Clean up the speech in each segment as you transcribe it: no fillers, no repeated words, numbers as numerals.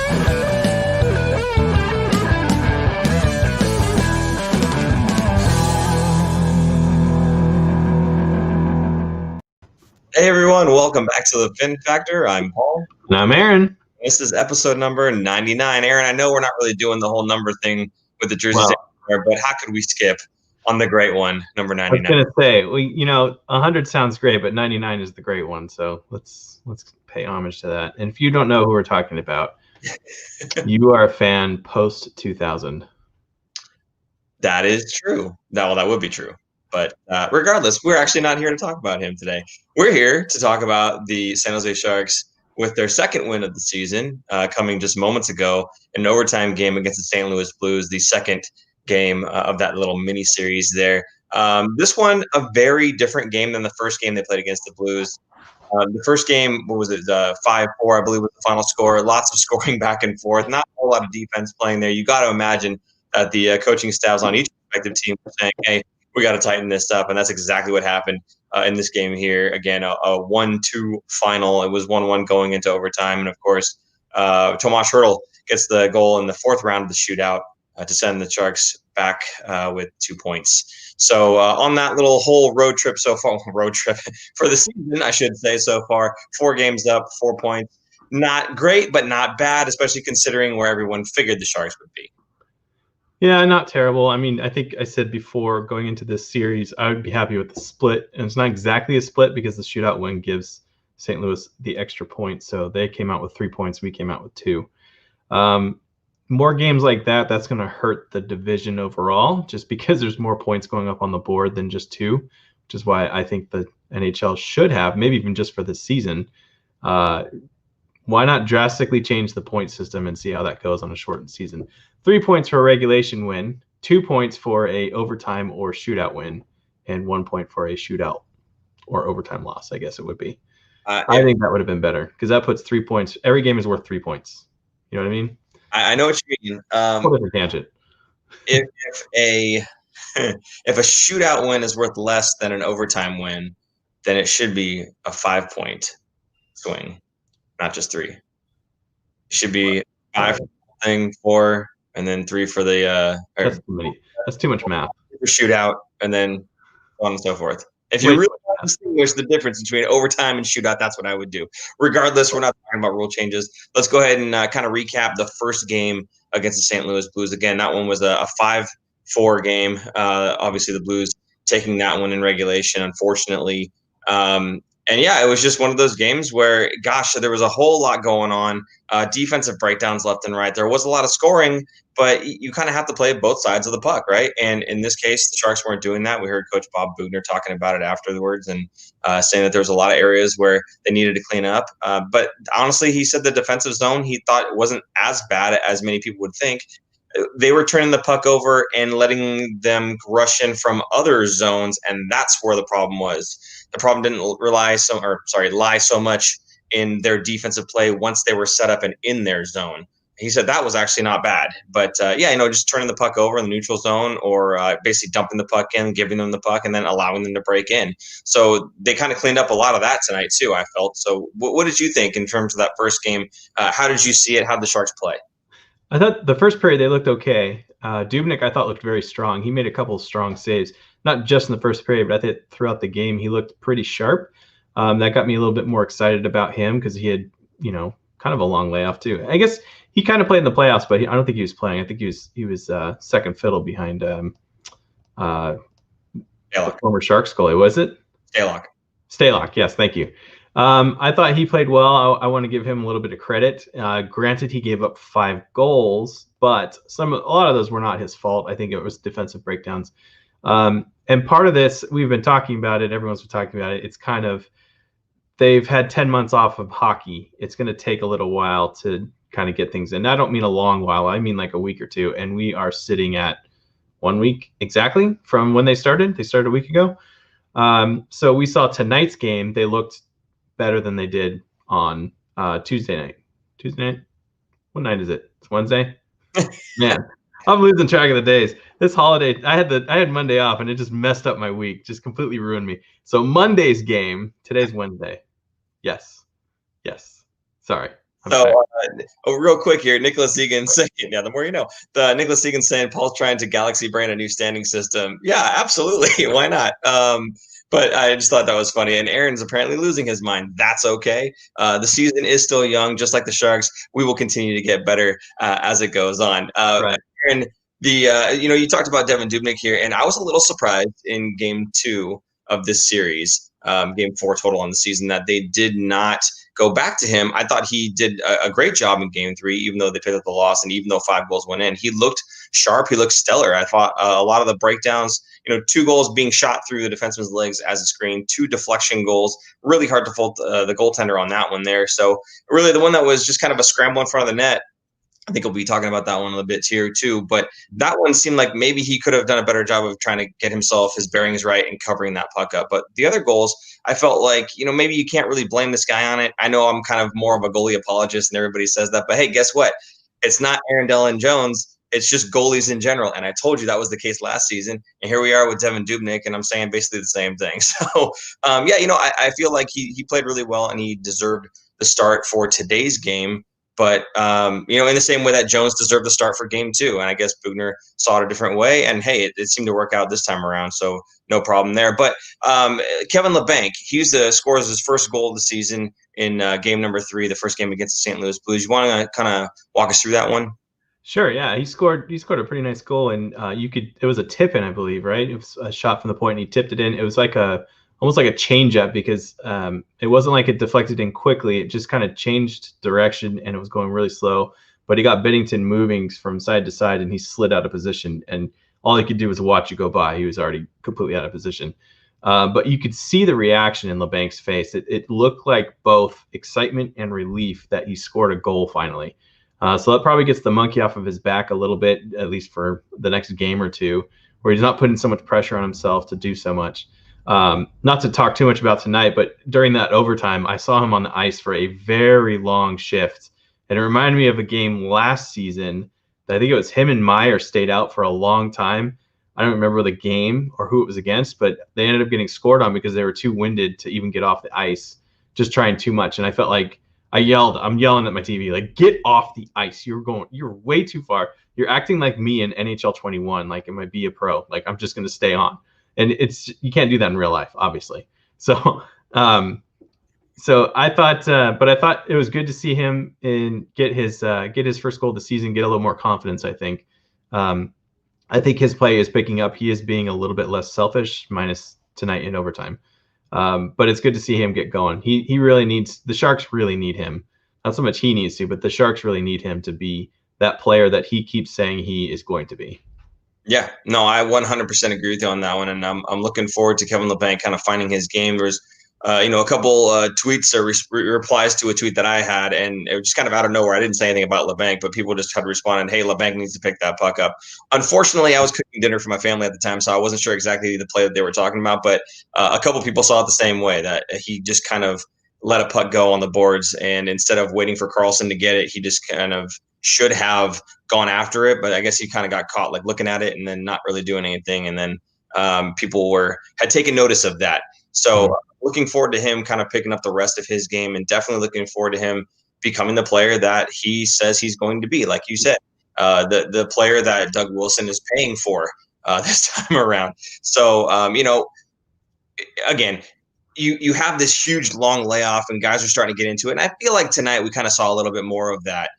Hey everyone, welcome back to the Fin Factor. I'm Paul. And I'm Aaron. This is episode number 99. Aaron, I know we're not really doing the whole number thing with the jerseys anymore, but how could we skip on the great one, number 99? I was going to say, 100 sounds great, but 99 is the great one. So let's pay homage to that. And if you don't know who we're talking about, you are a fan post 2000. That is true. That would be true. But regardless, we're actually not here to talk about him today. We're here to talk about the San Jose Sharks with their second win of the season, coming just moments ago, an overtime game against the St. Louis Blues, the second game of that little mini series there. This one, a very different game than the first game they played against the Blues. The first game, what was it, 5-4, I believe was the final score. Lots of scoring back and forth, not a whole lot of defense playing there. You got to imagine that the coaching staffs on each respective team were saying, hey, we got to tighten this up, and that's exactly what happened in this game here. Again, a 1-2 final. It was 1-1 going into overtime, and of course, Tomas Hertl gets the goal in the fourth round of the shootout to send the Sharks back with 2 points. So on that little whole road trip for the season, I should say so far, 4 games up, 4 points. Not great, but not bad, especially considering where everyone figured the Sharks would be. Yeah, not terrible. I mean, I think I said before going into this series, I would be happy with the split. And it's not exactly a split because the shootout win gives St. Louis the extra point. So they came out with 3 points. We came out with 2. More games like that, that's going to hurt the division overall just because there's more points going up on the board than just 2, which is why I think the NHL should have, maybe even just for this season, why not drastically change the point system and see how that goes on a shortened season? 3 points for a regulation win, 2 points for a overtime or shootout win, and 1 point for a shootout or overtime loss, I guess it would be. I think that would have been better because that puts 3 points. Every game is worth 3 points. You know what I mean? I know what you mean. What a tangent. If a shootout win is worth less than an overtime win, then it should be a 5-point swing, not just 3. It should be 5 for thing, 4, and then 3 for the that's too much math. For shootout, and then so on and so forth. If you really want to distinguish the difference between overtime and shootout, that's what I would do. Regardless, we're not talking about rule changes. Let's go ahead and kind of recap the first game against the St. Louis Blues. Again, that one was a 5-4 game. Obviously, the Blues taking that one in regulation, unfortunately. And yeah, it was just one of those games where, gosh, there was a whole lot going on, defensive breakdowns left and right. There was a lot of scoring, but you kind of have to play both sides of the puck, right? And in this case, the Sharks weren't doing that. We heard Coach Bob Boughner talking about it afterwards and saying that there was a lot of areas where they needed to clean up. But honestly, he said the defensive zone, he thought it wasn't as bad as many people would think. They were turning the puck over and letting them rush in from other zones, and that's where the problem was. The problem didn't lie so much in their defensive play once they were set up and in their zone. He said that was actually not bad. But, just turning the puck over in the neutral zone or basically dumping the puck in, giving them the puck, and then allowing them to break in. So they kind of cleaned up a lot of that tonight too, I felt. So what did you think in terms of that first game? How did you see it? How did the Sharks play? I thought the first period they looked okay. Dubnyk, I thought, looked very strong. He made a couple of strong saves, not just in the first period, but I think throughout the game he looked pretty sharp. That got me a little bit more excited about him because he had, kind of a long layoff too. I guess he kind of played in the playoffs, but I don't think he was playing. I think he was second fiddle behind former Sharks goalie. Was it? Stalock, yes, thank you. I thought he played well. I want to give him a little bit of credit. Granted, he gave up 5 goals, but a lot of those were not his fault. I think it was defensive breakdowns. And part of this, we've been talking about it. Everyone's been talking about it. It's kind of, they've had 10 months off of hockey. It's going to take a little while to kind of get things in. I don't mean a long while. I mean like a week or two. And we are sitting at 1 week exactly from when they started. They started a week ago. So we saw tonight's game. They looked better than they did on Tuesday night. Tuesday night? What night is it? It's Wednesday? Man, I'm losing track of the days. This holiday, I had Monday off, and it just messed up my week. Just completely ruined me. So Monday's game, today's Wednesday. Yes. Sorry. So, real quick here, Nicholas Egan saying, yeah, the more you know. The Nicholas Egan saying Paul's trying to Galaxy brand a new standing system. Yeah, absolutely. Why not? But I just thought that was funny. And Aaron's apparently losing his mind. That's okay. The season is still young, just like the Sharks. We will continue to get better as it goes on. Right. Aaron, you talked about Devin Dubnyk here, and I was a little surprised in Game 2 of this series, Game 4 total on the season, that they did not go back to him. I thought he did a great job in Game 3, even though they picked up the loss, and even though 5 goals went in, he looked sharp. He looked stellar. I thought a lot of the breakdowns, 2 goals being shot through the defenseman's legs as a screen, 2 deflection goals. Really hard to fault the goaltender on that one there. So really the one that was just kind of a scramble in front of the net, I think we'll be talking about that one a bit here too. But that one seemed like maybe he could have done a better job of trying to get his bearings right and covering that puck up. But the other goals, I felt like, maybe you can't really blame this guy on it. I know I'm kind of more of a goalie apologist and everybody says that. But hey, guess what? It's not Aaron Dellin Jones. It's just goalies in general. And I told you that was the case last season. And here we are with Devin Dubnyk, and I'm saying basically the same thing. So, I feel like he played really well and he deserved the start for today's game. But, in the same way that Jones deserved the start for Game 2. And I guess Boughner saw it a different way. And, hey, it seemed to work out this time around. So no problem there. But Kevin Labanc, he scores his first goal of the season in game number 3, the first game against the St. Louis Blues. You want to kind of walk us through that one? Sure, yeah. He scored a pretty nice goal. And it was a tip-in, I believe, right? It was a shot from the point and he tipped it in. It was like almost like a change-up because it wasn't like it deflected in quickly. It just kind of changed direction and it was going really slow. But he got Binnington moving from side to side and he slid out of position. And all he could do was watch it go by. He was already completely out of position. But you could see the reaction in Labanc's face. It looked like both excitement and relief that he scored a goal finally. So that probably gets the monkey off of his back a little bit, at least for the next game or two, where he's not putting so much pressure on himself to do so much. Not to talk too much about tonight, but during that overtime, I saw him on the ice for a very long shift. And it reminded me of a game last season. I think it was him and Meyer stayed out for a long time. I don't remember the game or who it was against, but they ended up getting scored on because they were too winded to even get off the ice, just trying too much. And I felt like I'm yelling at my TV, like, get off the ice. You're way too far. You're acting like me in NHL 21, like it might be a pro. Like, I'm just going to stay on. And you can't do that in real life, obviously. So, I thought it was good to see him get his first goal of the season, get a little more confidence. I think his play is picking up. He is being a little bit less selfish, minus tonight in overtime. But it's good to see him get going. The Sharks really need him. Not so much he needs to, but the Sharks really need him to be that player that he keeps saying he is going to be. Yeah, no, I 100% agree with you on that one, and I'm looking forward to Kevin Labanc kind of finding his game. There's, a couple tweets or replies to a tweet that I had, and it was just kind of out of nowhere. I didn't say anything about Labanc, but people just had responded, "Hey, Labanc needs to pick that puck up." Unfortunately, I was cooking dinner for my family at the time, so I wasn't sure exactly the play that they were talking about. But a couple people saw it the same way, that he just kind of let a puck go on the boards, and instead of waiting for Karlsson to get it, he just kind of should have gone after it, but I guess he kind of got caught like looking at it and then not really doing anything. And then people had taken notice of that. So looking forward to him kind of picking up the rest of his game, and definitely looking forward to him becoming the player that he says he's going to be. Like you said, the player that Doug Wilson is paying for this time around. So, again, you have this huge long layoff and guys are starting to get into it. And I feel like tonight we kind of saw a little bit more of that.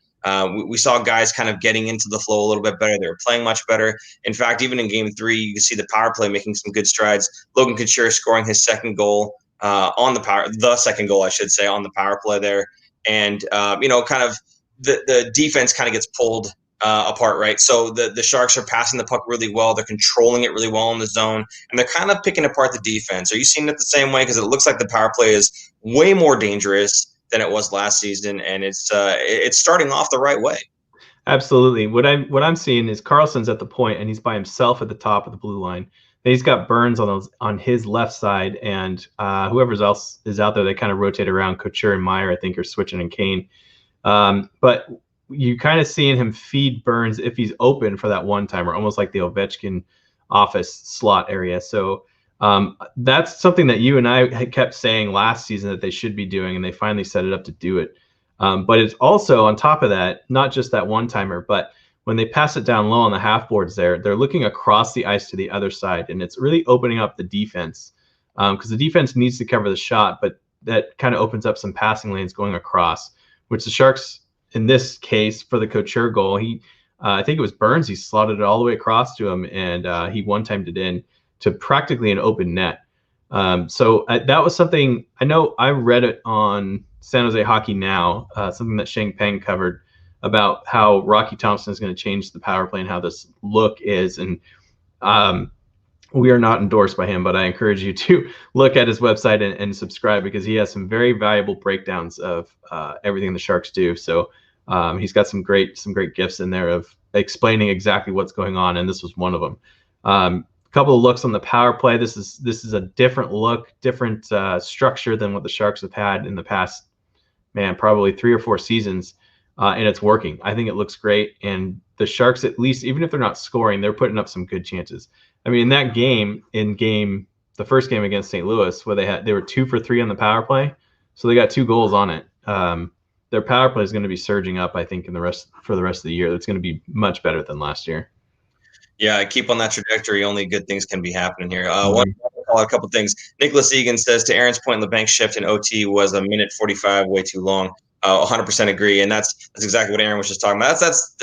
We saw guys kind of getting into the flow a little bit better. They were playing much better. In fact, even in Game 3, you can see the power play making some good strides. Logan Couture scoring his second goal the second goal, I should say, on the power play there. And, kind of the defense kind of gets pulled apart, right? So the Sharks are passing the puck really well. They're controlling it really well in the zone, and they're kind of picking apart the defense. Are you seeing it the same way? Because it looks like the power play is way more dangerous than it was last season, and it's starting off the right way. Absolutely. What I'm seeing is Karlsson's at the point, and he's by himself at the top of the blue line. Then he's got Burns on his left side, and whoever else is out there, they kind of rotate around. Couture and Meyer, I think, are switching, and Kane. But you kind of seeing him feed Burns if he's open for that one-timer, almost like the Ovechkin office slot area. So that's something that you and I had kept saying last season that they should be doing, and they finally set it up to do it. But it's also on top of that, not just that one timer, but when they pass it down low on the half boards there, they're looking across the ice to the other side, and it's really opening up the defense because the defense needs to cover the shot, but that kind of opens up some passing lanes going across, which the Sharks, in this case, for the Couture goal, I think it was Burns, he slotted it all the way across to him, and he one-timed it in to practically an open net. So that was something, I know I read it on San Jose Hockey Now, something that Sheng Peng covered about how Rocky Thompson is going to change the power play and how this look is. And we are not endorsed by him, but I encourage you to look at his website and subscribe because he has some very valuable breakdowns of everything the Sharks do. So he's got some great gifts in there of explaining exactly what's going on, and this was one of them. A couple of looks on the power play. This is a different look, different structure than what the Sharks have had in the past, probably 3 or 4 seasons. And it's working. I think it looks great. And the Sharks, at least, even if they're not scoring, they're putting up some good chances. I mean, in that game, the first game against St. Louis, where they were 2 for 3 on the power play, so they got 2 goals on it. Their power play is going to be surging up, I think, for the rest of the year. It's going to be much better than last year. Yeah, keep on that trajectory. Only good things can be happening here. One call a couple things. Nicholas Egan says, to Aaron's point, Labanc shift in OT was a minute 45, way too long. 100% agree, and that's exactly what Aaron was just talking about. That's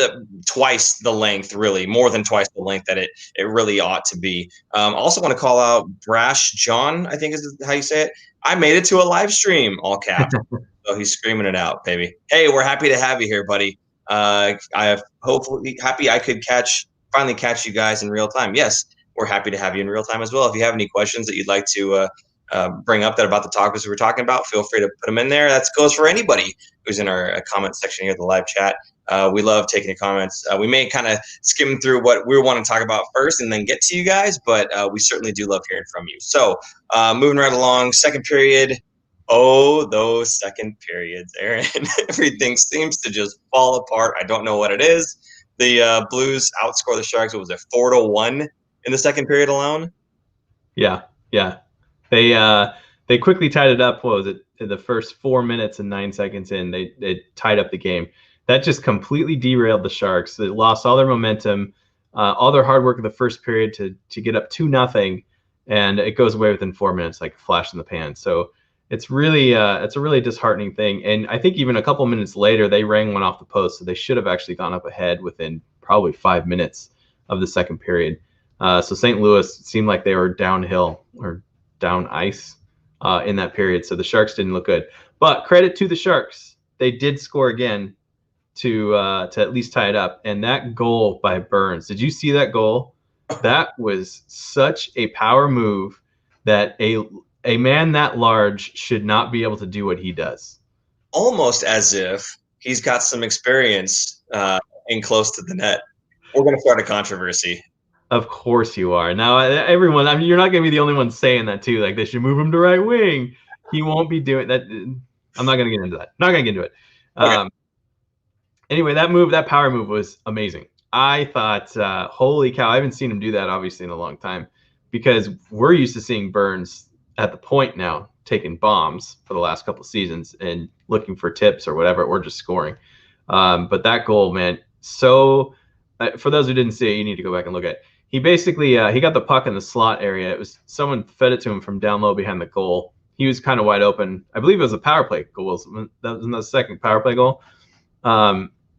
twice the length, really, more than twice the length that it really ought to be. Also want to call out Brash John, I think is how you say it. I made it to a live stream, all caps. So he's screaming it out, baby. Hey, we're happy to have you here, buddy. I have hopefully happy I could finally catch you guys in real time. Yes, we're happy to have you in real time as well. If you have any questions that you'd like to bring up that about the topics we were talking about, feel free to put them in there. That goes for anybody who's in our comment section here at the live chat. We love taking your comments. We may kind of skim through what we want to talk about first and then get to you guys, but we certainly do love hearing from you. So moving right along, second period. Oh, those second periods, Aaron. Everything seems to just fall apart. I don't know what it is. The Blues outscore the Sharks. What was it, 4-1 in the second period alone? Yeah. They quickly tied it up. What was it? In the first 4 minutes and 9 seconds in, they tied up the game. That just completely derailed the Sharks. They lost all their momentum, all their hard work in the first period to get up 2-0, and it goes away within 4 minutes like a flash in the pan. So it's a really disheartening thing. And I think even a couple minutes later, they rang one off the post, so they should have actually gone up ahead within probably 5 minutes of the second period. So St. Louis seemed like they were downhill or down ice in that period. So the Sharks didn't look good. But credit to the Sharks. They did score again to at least tie it up. And that goal by Burns, did you see that goal? That was such a power move that a man that large should not be able to do what he does. Almost as if he's got some experience in close to the net. We're going to start a controversy. Of course you are. Now, everyone, I mean, you're not going to be the only one saying that, too. Like, they should move him to right wing. He won't be doing that. I'm not going to get into that. Not going to get into it. Okay. Anyway, that power move was amazing. I thought, holy cow, I haven't seen him do that, obviously, in a long time, because we're used to seeing Burns at the point now taking bombs for the last couple of seasons and looking for tips or whatever, or just scoring. But that goal, man, so for those who didn't see it, you need to go back and look at it. He basically he got the puck in the slot area. It was someone fed it to him from down low behind the goal. He was kind of wide open. I believe it was a power play goal. That was the second power play goal.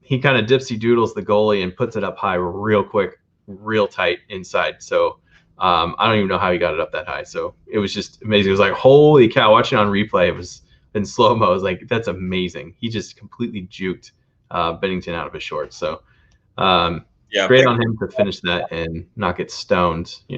He kind of dipsy doodles the goalie and puts it up high real quick, real tight inside. So I don't even know how he got it up that high. So it was just amazing. It was like, holy cow, watching on replay, it was in slow-mo. I was like, that's amazing. He just completely juked Bennington out of his shorts. So yeah, great on him to finish that and not get stoned, in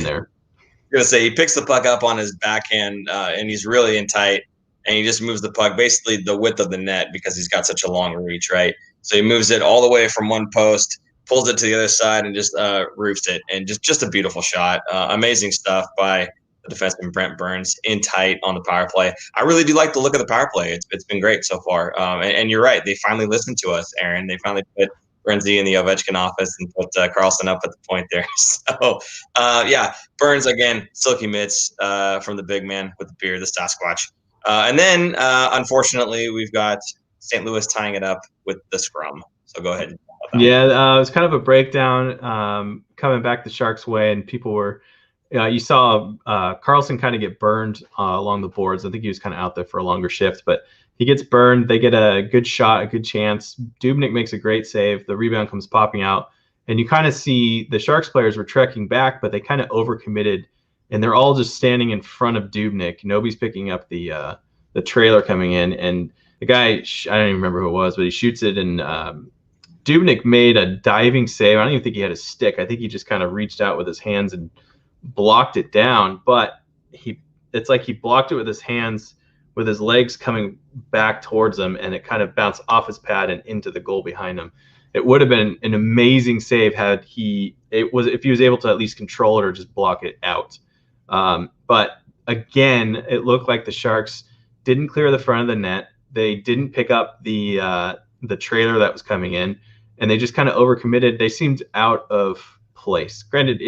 there. I'm going to say he picks the puck up on his backhand and he's really in tight, and he just moves the puck basically the width of the net because he's got such a long reach, right? So he moves it all the way from one post, pulls it to the other side, and just roofs it. And just a beautiful shot. Amazing stuff by the defenseman Brent Burns in tight on the power play. I really do like the look of the power play. It's been great so far. And you're right. They finally listened to us, Aaron. They finally put Renzi in the Ovechkin office and put Karlsson up at the point there. So, yeah, Burns, again, silky mitts from the big man with the beard, the Sasquatch. And then, unfortunately, we've got St. Louis tying it up with the scrum. So go ahead. Yeah, it was kind of a breakdown coming back the Sharks' way, and people were. You saw Karlsson kind of get burned along the boards. I think he was kind of out there for a longer shift, but he gets burned. They get a good shot, a good chance. Dubnyk makes a great save. The rebound comes popping out, and you kind of see the Sharks players were trekking back, but they kind of overcommitted, and they're all just standing in front of Dubnyk. Nobody's picking up the trailer coming in, and the guy, I don't even remember who it was, but he shoots it, and Dubnyk made a diving save. I don't even think he had a stick. I think he just kind of reached out with his hands and blocked it down, but it's like he blocked it with his hands with his legs coming back towards him, and it kind of bounced off his pad and into the goal behind him. It would have been an amazing save if he was able to at least control it or just block it out. But again, it looked like the Sharks didn't clear the front of the net. They didn't pick up the trailer that was coming in, and they just kind of overcommitted. They seemed out of place. Granted,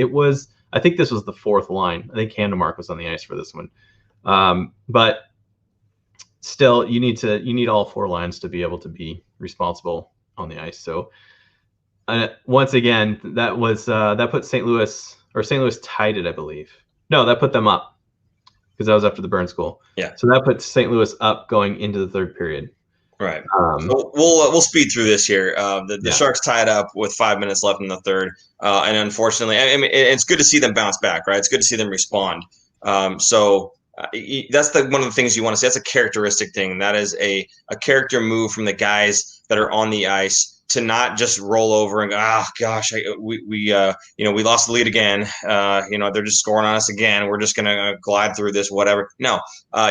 I think this was the fourth line. I think Handemark was on the ice for this one. But still, you need all four lines to be able to be responsible on the ice. So once again, that put St. Louis tied it, I believe. No, that put them up because that was after the Burns goal. Yeah. So that put St. Louis up going into the third period. Right. So we'll speed through this here. The Sharks tied up with 5 minutes left in the third, and unfortunately, I mean, it's good to see them bounce back, right? It's good to see them respond. So that's one of the things you want to see. That's a characteristic thing. That is a character move from the guys that are on the ice to not just roll over and go, we lost the lead again. They're just scoring on us again. We're just gonna glide through this, whatever. No,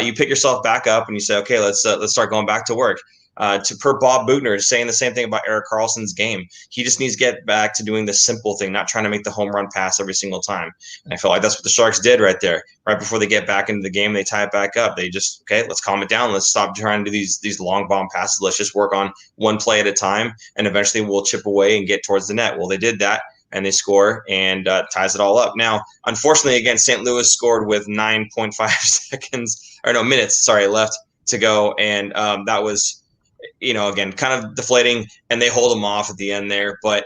you pick yourself back up and you say, okay, let's start going back to work. Per Bob Boughner saying the same thing about Erik Karlsson's game. He just needs to get back to doing the simple thing, not trying to make the home run pass every single time. And I feel like that's what the Sharks did right there. Right before they get back into the game, they tie it back up. They just, okay, let's calm it down. Let's stop trying to do these long bomb passes. Let's just work on one play at a time, and eventually we'll chip away and get towards the net. Well, they did that, and they score and ties it all up. Now, unfortunately, again, St. Louis scored with 9.5 minutes left to go, and that was, again, kind of deflating, and they hold them off at the end there. But,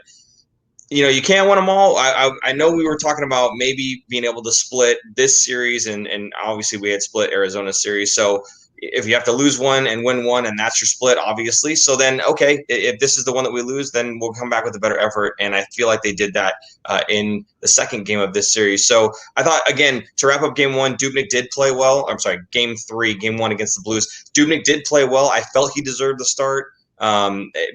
you can't win them all. I know we were talking about maybe being able to split this series, and obviously we had split Arizona series. So if you have to lose one and win one, and that's your split, obviously. So then, okay, if this is the one that we lose, then we'll come back with a better effort. And I feel like they did that in the second game of this series. So I thought, again, to wrap up game one, Dubnyk did play well. I'm sorry, game one against the Blues. Dubnyk did play well. I felt he deserved the start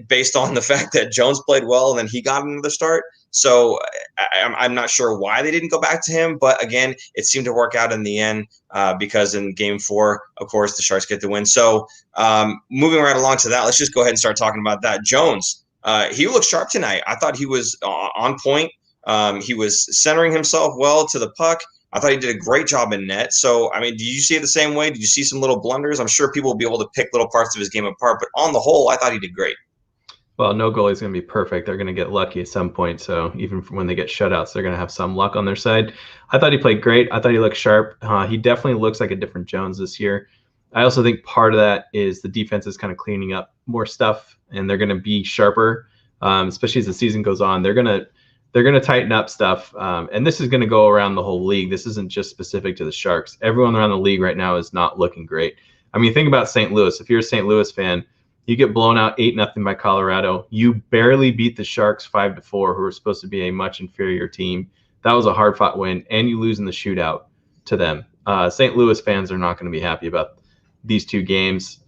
based on the fact that Jones played well and then he got another start. So I'm not sure why they didn't go back to him, but again, it seemed to work out in the end because in game 4, of course, the Sharks get the win. So moving right along to that, let's just go ahead and start talking about that. Jones, he looked sharp tonight. I thought he was on point. He was centering himself well to the puck. I thought he did a great job in net. So, I mean, did you see it the same way? Did you see some little blunders? I'm sure people will be able to pick little parts of his game apart, but on the whole, I thought he did great. Well, no goalie is going to be perfect. They're going to get lucky at some point. So even when they get shutouts, they're going to have some luck on their side. I thought he played great. I thought he looked sharp. He definitely looks like a different Jones this year. I also think part of that is the defense is kind of cleaning up more stuff, and they're going to be sharper, especially as the season goes on. They're going to tighten up stuff, and this is going to go around the whole league. This isn't just specific to the Sharks. Everyone around the league right now is not looking great. I mean, think about St. Louis. If you're a St. Louis fan, you get blown out 8-0 by Colorado. You barely beat the Sharks 5-4, who are supposed to be a much inferior team. That was a hard-fought win, and you lose in the shootout to them. St. Louis fans are not going to be happy about these two games.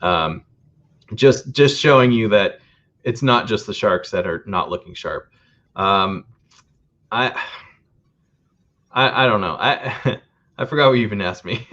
Just showing you that it's not just the Sharks that are not looking sharp. I don't know. I forgot what you even asked me.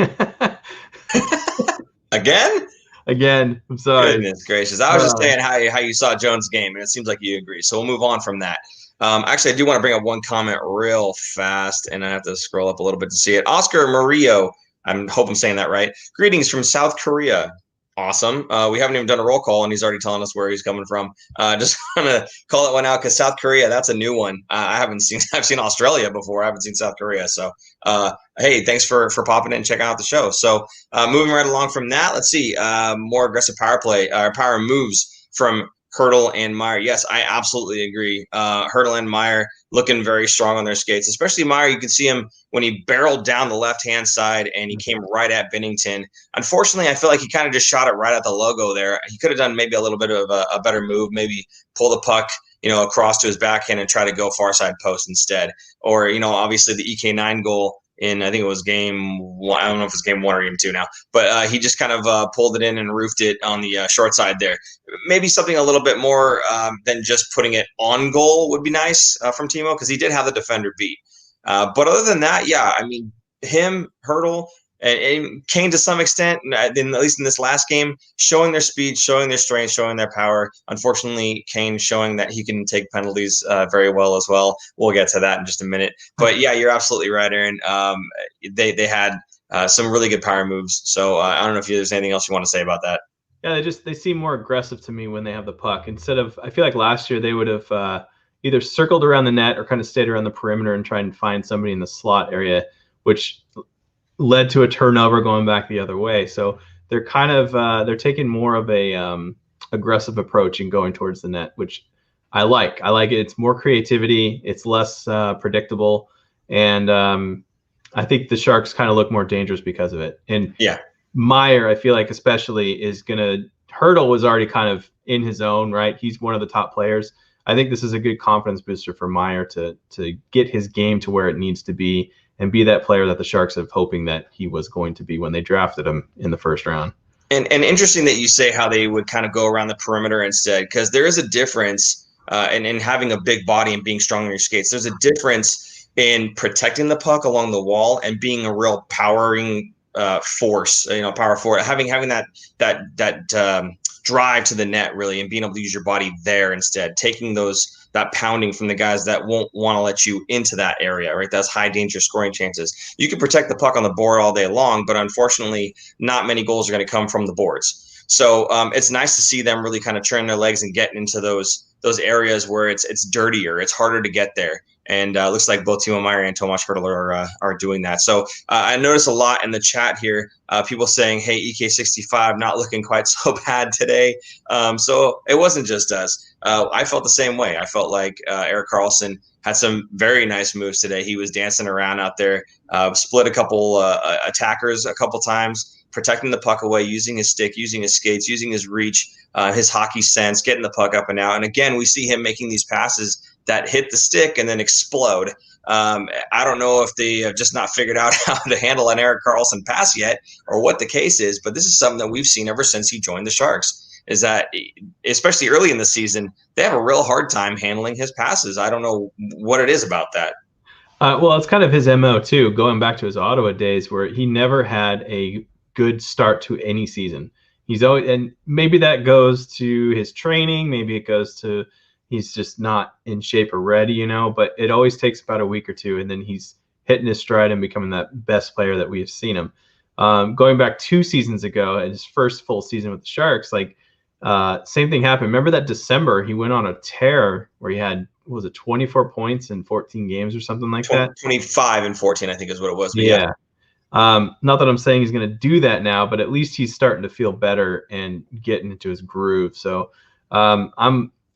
Again, I'm sorry. Goodness gracious. I was just saying how you saw Jones' game, and it seems like you agree. So we'll move on from that. Actually, I do want to bring up one comment real fast, and I have to scroll up a little bit to see it. Oscar Murillo, I hope I'm saying that right. Greetings from South Korea. Awesome. We haven't even done a roll call, and he's already telling us where he's coming from. Just want to call it one out because South Korea, that's a new one. I haven't seen. I've seen Australia before. I haven't seen South Korea. So, hey, thanks for popping in and checking out the show. So, moving right along from that, let's see. More aggressive power play, power moves from Hurdle and Meyer. Yes, I absolutely agree. Hurdle and Meyer looking very strong on their skates, especially Meyer. You can see him when he barreled down the left-hand side and he came right at Binnington. Unfortunately, I feel like he kind of just shot it right at the logo there. He could have done maybe a little bit of a better move, maybe pull the puck, across to his backhand and try to go far side post instead. Or, obviously the EK9 goal in, I think it was game one. I don't know if it's game 1 or game 2 now, but he just kind of pulled it in and roofed it on the short side there. Maybe something a little bit more than just putting it on goal would be nice from Timo, because he did have the defender beat. But other than that, yeah, I mean, him, Hurdle, and Kane to some extent, at least in this last game, showing their speed, showing their strength, showing their power. Unfortunately, Kane showing that he can take penalties very well as well. We'll get to that in just a minute. But yeah, you're absolutely right, Aaron. They had some really good power moves. So I don't know if there's anything else you want to say about that. Yeah, they seem more aggressive to me when they have the puck. Instead of, I feel like last year they would have either circled around the net or kind of stayed around the perimeter and try and find somebody in the slot area, which led to a turnover going back the other way. So they're kind of they're taking more of a aggressive approach and going towards the net, which I like. I like it. It's more creativity. It's less predictable, and I think the Sharks kind of look more dangerous because of it. And yeah, Meyer, I feel like especially is gonna. Hurdle was already kind of in his own right. He's one of the top players. I think this is a good confidence booster for Meyer to get his game to where it needs to be and be that player that the Sharks have hoping that he was going to be when they drafted him in the first round. And interesting that you say how they would kind of go around the perimeter instead, because there is a difference in having a big body and being strong on your skates. There's a difference in protecting the puck along the wall and being a real powering force, power forward, having that drive to the net really, and being able to use your body there instead, taking that pounding from the guys that won't want to let you into that area, right? That's high danger scoring chances. You can protect the puck on the board all day long, but unfortunately, not many goals are going to come from the boards. So it's nice to see them really kind of turn their legs and get into those areas where it's dirtier, it's harder to get there. And looks like both Timo Meyer and Tomas Hurdle are doing that. So I noticed a lot in the chat here, people saying, hey, EK65 not looking quite so bad today. So it wasn't just us. I felt the same way. I felt like Erik Karlsson had some very nice moves today. He was dancing around out there, split a couple attackers a couple times, protecting the puck away, using his stick, using his skates, using his reach, his hockey sense, getting the puck up and out. And again, we see him making these passes that hit the stick and then explode. I don't know if they have just not figured out how to handle an Erik Karlsson pass yet or what the case is, but this is something that we've seen ever since he joined the Sharks, is that especially early in the season, they have a real hard time handling his passes. I don't know what it is about that. Well, it's kind of his MO too, going back to his Ottawa days where he never had a good start to any season. He's always, and maybe that goes to his training, maybe it goes to he's just not in shape or ready, but it always takes about a week or two, and then he's hitting his stride and becoming that best player that we have seen him. Going back 2 seasons ago, at his first full season with the Sharks, same thing happened. Remember that December he went on a tear where he had, was it 24 points in 14 games or something like that? 25 and 14, I think is what it was. But yeah. Not that I'm saying he's going to do that now, but at least he's starting to feel better and getting into his groove. So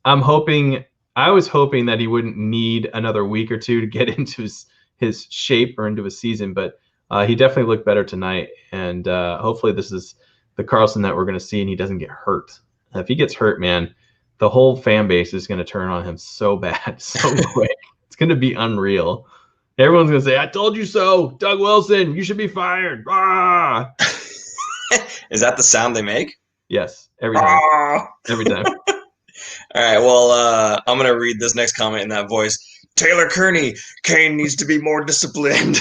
I'm hoping, I was hoping that he wouldn't need another week or two to get into his shape or into his season, but he definitely looked better tonight. And hopefully this is the Karlsson that we're going to see and he doesn't get hurt. If he gets hurt, man, the whole fan base is going to turn on him so bad, so quick. It's going to be unreal. Everyone's going to say, I told you so. Doug Wilson, you should be fired. Ah! Is that the sound they make? Yes, every time. Ah! Every time. All right, well, I'm going to read this next comment in that voice. Taylor Kearney, Kane needs to be more disciplined.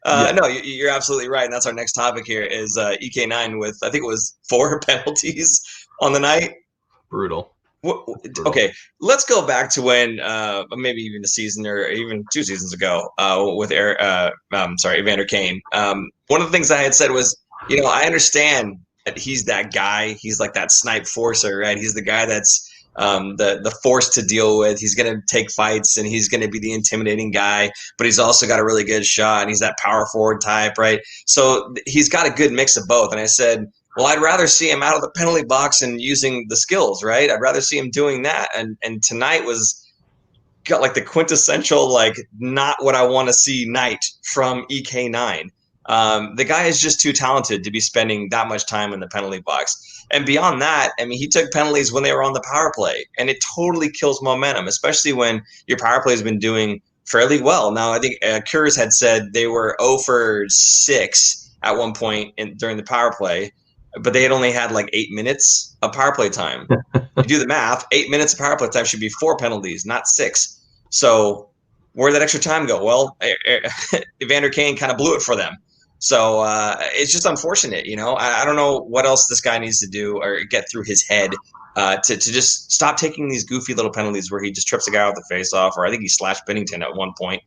No, you're absolutely right. And that's our next topic here is EK9 with, I think it was 4 penalties on the night. Brutal. Okay, let's go back to when maybe even a season or even 2 seasons ago with Evander Kane. One of the things I had said was I understand that he's that guy. He's like that snipe forcer, right? He's the guy that's the force to deal with. He's going to take fights and he's going to be the intimidating guy, but he's also got a really good shot and he's that power forward type, right? So he's got a good mix of both. And I said, well, I'd rather see him out of the penalty box and using the skills, right? I'd rather see him doing that. And tonight got like the quintessential, like not what I want to see night from EK9. The guy is just too talented to be spending that much time in the penalty box. And beyond that, I mean, he took penalties when they were on the power play, and it totally kills momentum, especially when your power play has been doing fairly well. Now, I think Kurs had said they were 0 for 6 at one point during the power play, but they had only had like 8 minutes of power play time. You do the math, 8 minutes of power play time should be 4 penalties, not 6. So where'd that extra time go? Well, Evander Kane kind of blew it for them. So it's just unfortunate, I don't know what else this guy needs to do or get through his head to just stop taking these goofy little penalties where he just trips a guy off the face-off, or I think he slashed Binnington at one point.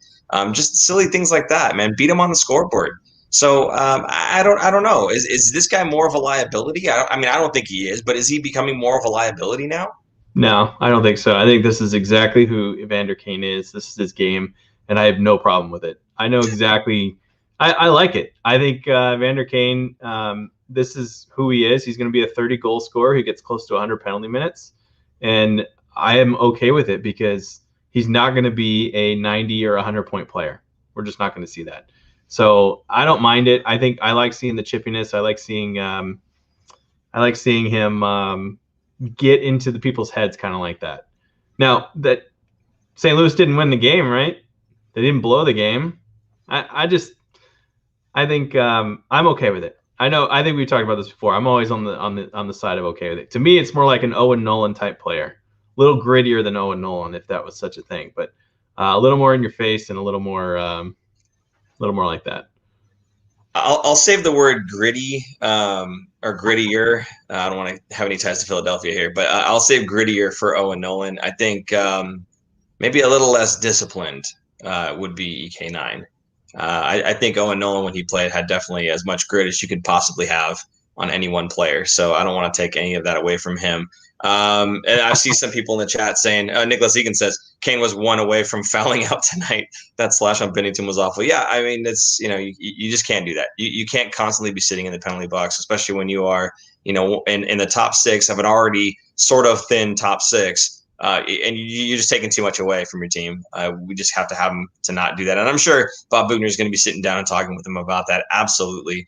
Just silly things like that, man. Beat him on the scoreboard. So I don't know. Is this guy more of a liability? I don't think he is, but is he becoming more of a liability now? No, I don't think so. I think this is exactly who Evander Kane is. This is his game, and I have no problem with it. I know exactly. I like it. I think Evander Kane, this is who he is. He's going to be a 30-goal scorer who gets close to 100 penalty minutes, and I am okay with it because he's not going to be a 90 or 100-point player. We're just not going to see that. So I don't mind it. I think I like seeing the chippiness. I like seeing him get into the people's heads kind of like that. Now, that St. Louis didn't win the game, right? They didn't blow the game. I think I'm okay with it. I think we've talked about this before. I'm always on the side of okay with it. To me, it's more like an Owen Nolan type player, a little grittier than Owen Nolan, if that was such a thing, but a little more in your face and a little more like that. I'll save the word gritty or grittier. I don't want to have any ties to Philadelphia here, but I'll save grittier for Owen Nolan. I think maybe a little less disciplined would be EK9. I think Owen Nolan, when he played, had definitely as much grit as you could possibly have on any one player. So I don't want to take any of that away from him. And I see some people in the chat saying, Nicholas Egan says, Kane was 1 away from fouling out tonight. That slash on Binnington was awful. Yeah, I mean, it's, you just can't do that. You can't constantly be sitting in the penalty box, especially when you are, in the top 6 of an already sort of thin top 6. And you're just taking too much away from your team. We just have to have him to not do that. And I'm sure Bob Boughner is going to be sitting down and talking with him about that. Absolutely.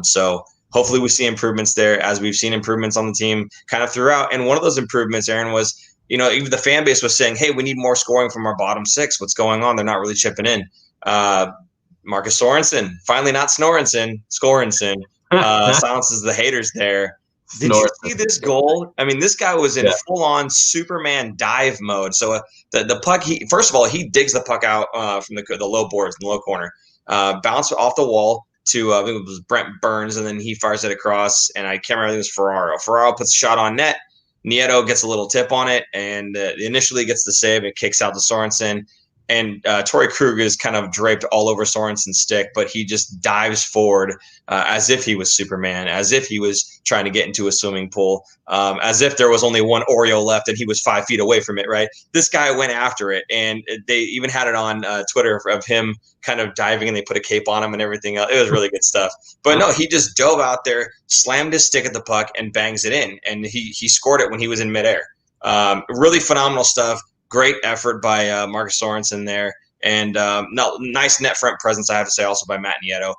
So hopefully we see improvements there, as we've seen improvements on the team kind of throughout. And one of those improvements, Aaron, was, even the fan base was saying, hey, we need more scoring from our bottom 6. What's going on? They're not really chipping in. Marcus Sorensen, finally not Snorensen, Scorensen, silences the haters there. Did you see this goal? I mean, this guy was in full-on Superman dive mode. So the puck, first of all, he digs the puck out from the low boards in the low corner, bounce off the wall to I think it was Brent Burns, and then he fires it across, and I can't remember if it was Ferraro. Ferraro puts a shot on net. Nieto gets a little tip on it, and initially gets the save. It kicks out to Sorensen. And Torrey Krug is kind of draped all over Sorensen's stick, but he just dives forward as if he was Superman, as if he was trying to get into a swimming pool, as if there was only one Oreo left and he was 5 feet away from it, right? This guy went after it, and they even had it on Twitter of him kind of diving, and they put a cape on him and everything else. It was really good stuff. But no, he just dove out there, slammed his stick at the puck, and bangs it in. And he scored it when he was in midair. Really phenomenal stuff. Great effort by Marcus Sorensen there. And nice net front presence, I have to say, also by Matt Nieto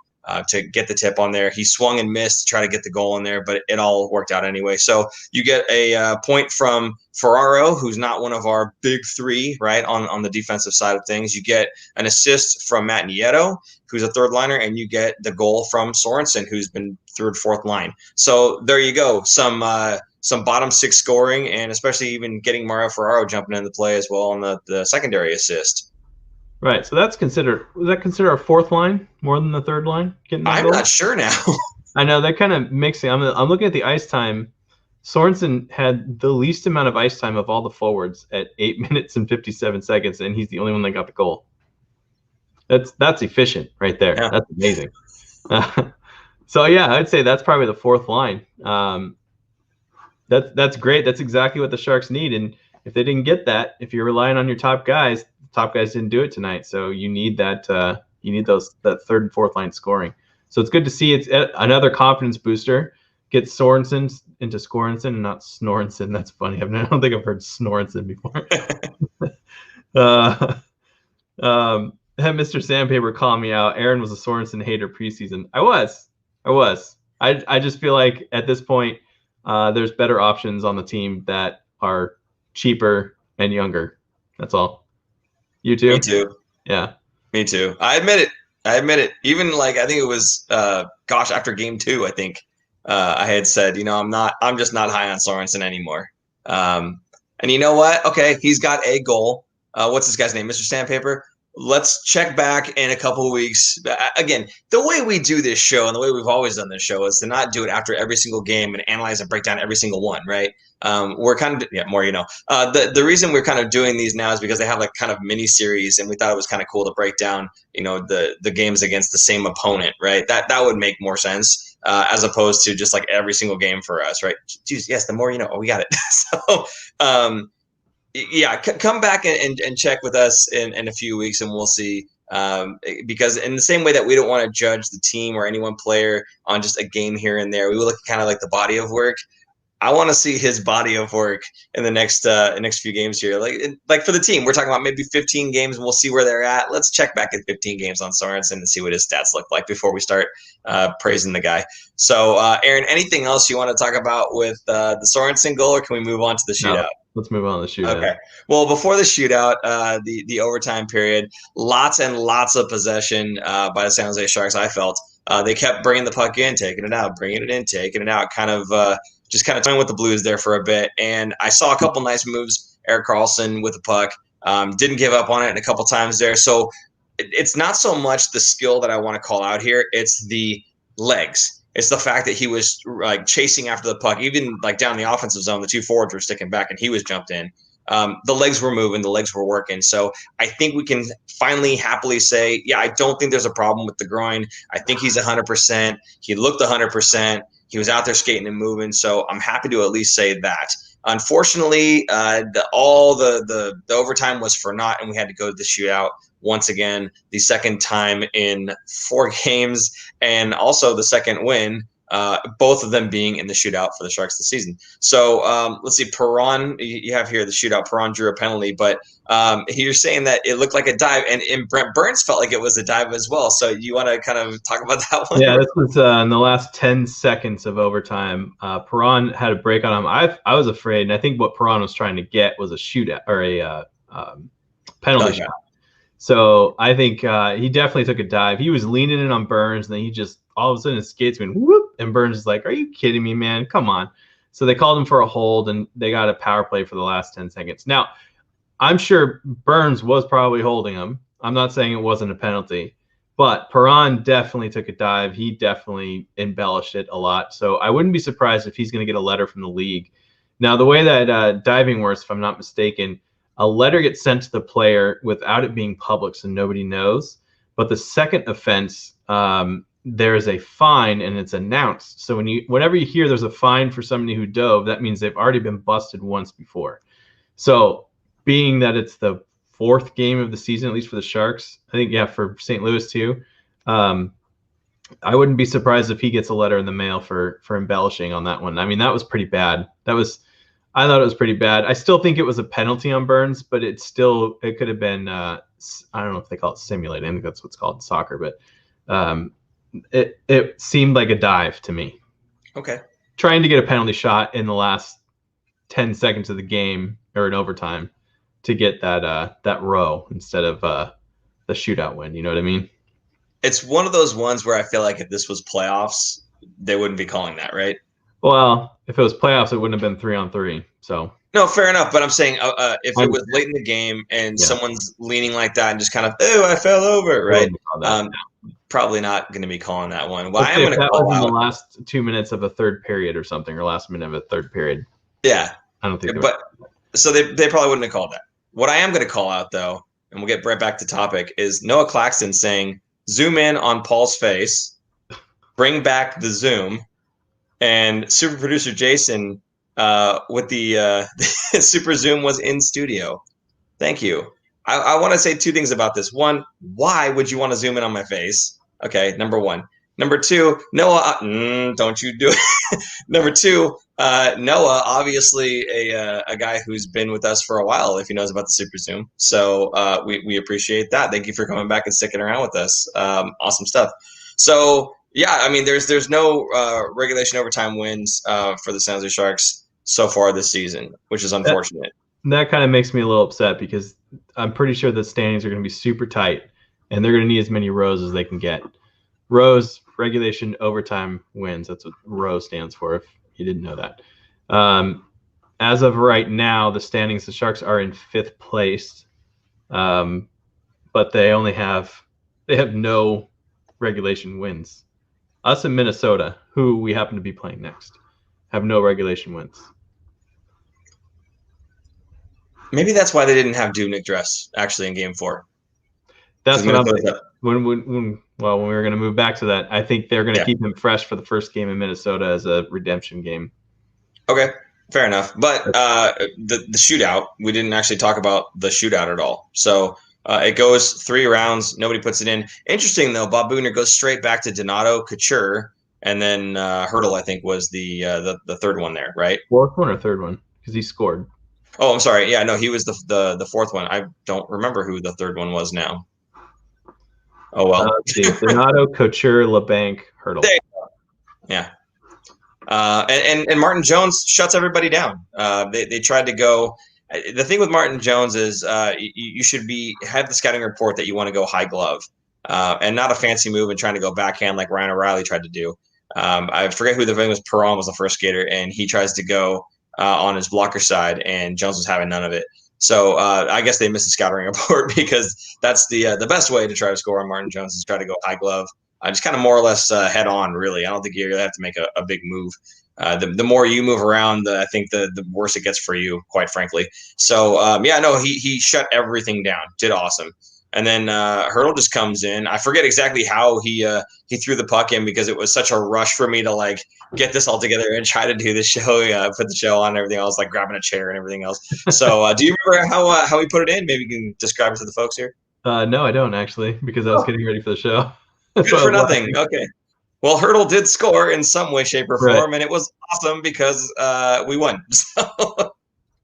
to get the tip on there. He swung and missed to try to get the goal in there, but it all worked out anyway. So you get a point from Ferraro, who's not one of our big 3, right, on the defensive side of things. You get an assist from Matt Nieto, who's a third liner, and you get the goal from Sorensen, who's been third, fourth line. So there you go. Some bottom 6 scoring, and especially even getting Mario Ferraro jumping into play as well on the secondary assist. Right. So was that considered our fourth line more than the third line? I'm not sure now. I know they're kind of mixing. I'm looking at the ice time. Sorensen had the least amount of ice time of all the forwards at 8 minutes and 57 seconds, and he's the only one that got the goal. That's efficient right there. Yeah. That's amazing. So yeah, I'd say that's probably the fourth line. That's great. That's exactly what the Sharks need. And if they didn't get that, if you're relying on your top guys, the top guys didn't do it tonight. So you need that. You need that third and fourth line scoring. So it's good to see. It's another confidence booster. Get Sorensen into Scorensen and not Snorensen. That's funny. I don't think I've heard Snorensen before. Had Mr. Sandpaper call me out. Aaron was a Sorensen hater preseason. I was. I just feel like at this point, there's better options on the team that are cheaper and younger. That's all. You too? Me too. Yeah. Me too. I admit it. Even I think it was, after game 2, I think I had said, I'm just not high on Sorensen anymore. And you know what? Okay, he's got a goal. What's this guy's name? Mr. Sandpaper? Let's check back in a couple of weeks. Again, the way we do this show and the way we've always done this show is to not do it after every single game and analyze and break down every single one, right? We're kind of, more the reason we're kind of doing these now is because they have kind of mini series, and we thought it was kind of cool to break down, the games against the same opponent, right? That would make more sense as opposed to just every single game for us, right? Jeez, yes, the more you know. Oh, we got it. So, come back and check with us in a few weeks, and we'll see. Because in the same way that we don't want to judge the team or any one player on just a game here and there, we look at kind of the body of work. I want to see his body of work in the next few games here. Like for the team, we're talking about maybe 15 games, and we'll see where they're at. Let's check back at 15 games on Sorensen and see what his stats look like before we start praising the guy. So, Aaron, anything else you want to talk about with the Sorensen goal, or can we move on to the shootout? No, let's move on to the shootout. Okay. Well, before the shootout, the overtime period, lots and lots of possession by the San Jose Sharks. I felt they kept bringing the puck in, taking it out, bringing it in, taking it out, kind of toying with the Blues there for a bit. And I saw a couple nice moves. Erik Karlsson with the puck, didn't give up on it a couple times there. So it's not so much the skill that I want to call out here. It's the legs. It's the fact that he was chasing after the puck, even down the offensive zone. The two forwards were sticking back, and he was jumped in. The legs were moving, the legs were working. So I think we can finally happily say, yeah, I don't think there's a problem with the groin. I think he's 100%. He looked 100%. He was out there skating and moving. So I'm happy to at least say that. Unfortunately, all the overtime was for naught, and we had to go to the shootout once again, the second time in 4 games, and also the second win, both of them being in the shootout for the Sharks this season. So let's see, Perron, you have here the shootout. Perron drew a penalty, but you're saying that it looked like a dive, and Brent Burns felt like it was a dive as well. So you want to kind of talk about that one? Yeah, this was in the last 10 seconds of overtime. Perron had a break on him. I was afraid, and I think what Perron was trying to get was a shootout or a penalty shot. So I think he definitely took a dive. He was leaning in on Burns, and then he just all of a sudden his skates went whoop, and Burns is like, "Are you kidding me, man? Come on!" So they called him for a hold, and they got a power play for the last 10 seconds. Now, I'm sure Burns was probably holding him. I'm not saying it wasn't a penalty, but Perron definitely took a dive. He definitely embellished it a lot. So I wouldn't be surprised if he's going to get a letter from the league. Now, the way that diving works, if I'm not mistaken, a letter gets sent to the player without it being public, so nobody knows. But the second offense, there is a fine, and it's announced. So whenever you hear there's a fine for somebody who dove, that means they've already been busted once before. So being that it's the 4th game of the season, at least for the Sharks, I think, for St. Louis too, I wouldn't be surprised if he gets a letter in the mail for embellishing on that one. I mean, that was pretty bad. I thought it was pretty bad. I still think it was a penalty on Burns, but it could have been, I don't know if they call it simulated. I think that's what's called in soccer, but it seemed like a dive to me. Okay. Trying to get a penalty shot in the last 10 seconds of the game or in overtime to get that row instead of the shootout win. You know what I mean? It's one of those ones where I feel like if this was playoffs, they wouldn't be calling that, right? Well, if it was playoffs, it wouldn't have been 3-on-3. So no, fair enough. But I'm saying if it was late in the game and someone's leaning like that and just kind of, oh, I fell over, right? Probably not going to be calling that one. Well, I am going to call out in the last 2 minutes of a third period or something, or last minute of a third period. Yeah, I don't think. But so they probably wouldn't have called that. What I am going to call out though, and we'll get right back to topic, is Noah Claxton saying, "Zoom in on Paul's face." bring back the Zoom, and super producer Jason with the super Zoom was in studio. Thank you. I want to say two things about this. One, why would you want to zoom in on my face? Okay, number one. Number two, Noah, don't you do it. Number two, Noah, obviously a guy who's been with us for a while, if he knows about the Super Zoom. So we appreciate that. Thank you for coming back and sticking around with us. Awesome stuff. So, yeah, I mean, there's no regulation overtime wins for the San Jose Sharks so far this season, which is unfortunate. That kind of makes me a little upset because I'm pretty sure the standings are going to be super tight, and they're going to need as many rows as they can get. Rows, regulation, overtime wins. That's what row stands for, if you didn't know that. As of right now, the standings, the Sharks are in 5th place, but they have no regulation wins. Us and Minnesota, who we happen to be playing next, have no regulation wins. Maybe that's why they didn't have Dubnyk dress actually in Game 4. That's what I'm thinking. When we were going to move back to that, I think they're going to keep him fresh for the first game in Minnesota as a redemption game. Okay, fair enough. But the shootout, we didn't actually talk about the shootout at all. So it goes 3 rounds. Nobody puts it in. Interesting, though, Bob Boughner goes straight back to Donato, Couture, and then Hertl, I think, was the third one there, right? 4th one or 3rd one? Because he scored. Oh, I'm sorry. Yeah, no, he was the 4th one. I don't remember who the 3rd one was now. Oh, well. Let's see. Donato, Couture, Labanc, Hertl. There you go. Yeah. And Martin Jones shuts everybody down. They tried to go. The thing with Martin Jones is you should have the scouting report that you want to go high glove and not a fancy move and trying to go backhand like Ryan O'Reilly tried to do. I forget who the thing was. Perron was the first skater, and he tries to go on his blocker side, and Jones was having none of it. So I guess they missed the scouting report because that's the best way to try to score on Martin Jones is try to go high glove. Just kind of more or less head on, really. I don't think you really have to make a big move. The more you move around, I think the worse it gets for you, quite frankly. So, he shut everything down, did awesome. And then Hertl just comes in. I forget exactly how he threw the puck in because it was such a rush for me to like get this all together and try to do the show, put the show on and everything else, like grabbing a chair and everything else. So do you remember how he put it in? Maybe you can describe it to the folks here. No, I don't actually, because I was getting ready for the show. Good for nothing. Okay. Well, Hertl did score in some way, shape, or form, and it was awesome because we won. So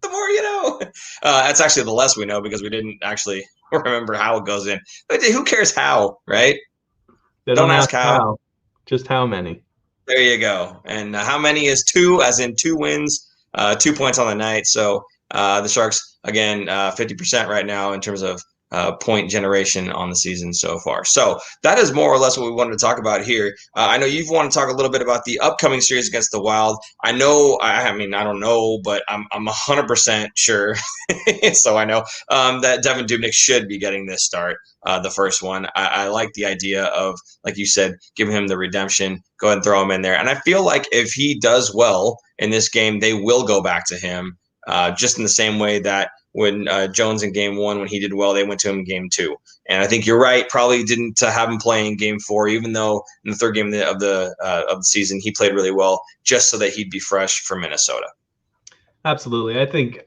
the more you know. That's actually the less we know because we didn't actually remember how it goes in. But who cares how, right? Don't ask how. Just how many. There you go. And how many is 2, as in 2 wins, 2 points on the night. So the Sharks, again, 50% right now in terms of point generation on the season so far. So that is more or less what we wanted to talk about here. I know you want to talk a little bit about the upcoming series against the Wild. I know, I don't know, but I'm 100% sure. So I know that Devin Dubnyk should be getting this start, the first one. I like the idea of, like you said, giving him the redemption. Go ahead and throw him in there. And I feel like if he does well in this game, they will go back to him just in the same way that when Jones in Game 1, when he did well, they went to him in Game 2. And I think you're right. Probably didn't have him play in Game 4, even though in the 3rd game of the season he played really well, just so that he'd be fresh for Minnesota. Absolutely, I think.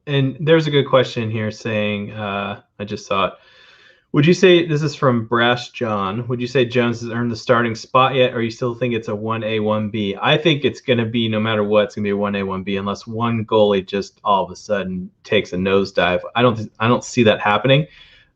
And there's a good question here saying, I just saw it. Would you say, this is from Brash John, would you say Jones has earned the starting spot yet, or you still think it's a 1A, 1B? I think it's going to be, no matter what, it's going to be a 1A, 1B, unless one goalie just all of a sudden takes a nosedive. I don't see that happening.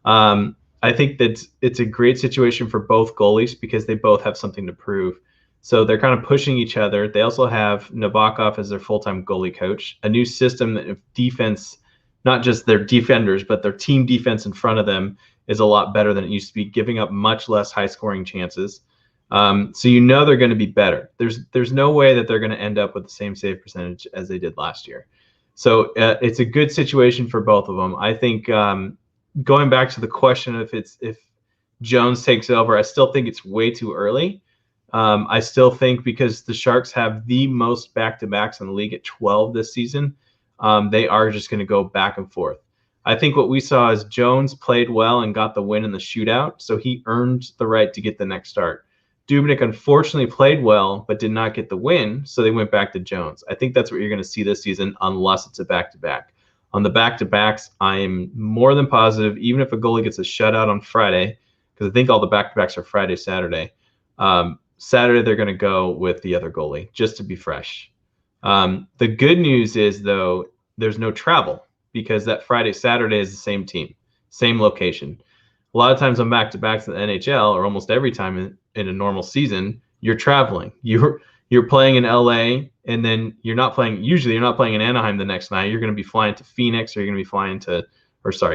I think that it's a great situation for both goalies because they both have something to prove. So they're kind of pushing each other. They also have Nabokov as their full-time goalie coach, a new system that if defense, not just their defenders, but their team defense in front of them is a lot better than it used to be, giving up much less high-scoring chances. So they're going to be better. There's no way that they're going to end up with the same save percentage as they did last year. So it's a good situation for both of them. I think going back to the question of if Jones takes over, I still think it's way too early. I still think because the Sharks have the most back-to-backs in the league at 12 this season, they are just going to go back and forth. I think what we saw is Jones played well and got the win in the shootout, so he earned the right to get the next start. Dubnyk unfortunately played well, but did not get the win, so they went back to Jones. I think that's what you're going to see this season, unless it's a back-to-back. On the back-to-backs, I am more than positive, even if a goalie gets a shutout on Friday, because I think all the back-to-backs are Friday, Saturday. Saturday, they're going to go with the other goalie, just to be fresh. The good news is, though, there's no travel, because that Friday, Saturday is the same team, same location. A lot of times on back-to-backs in the NHL, or almost every time in a normal season, you're traveling. You're playing in LA, and then you're not playing in Anaheim the next night. You're going to be flying to Phoenix, or you're going to be flying to,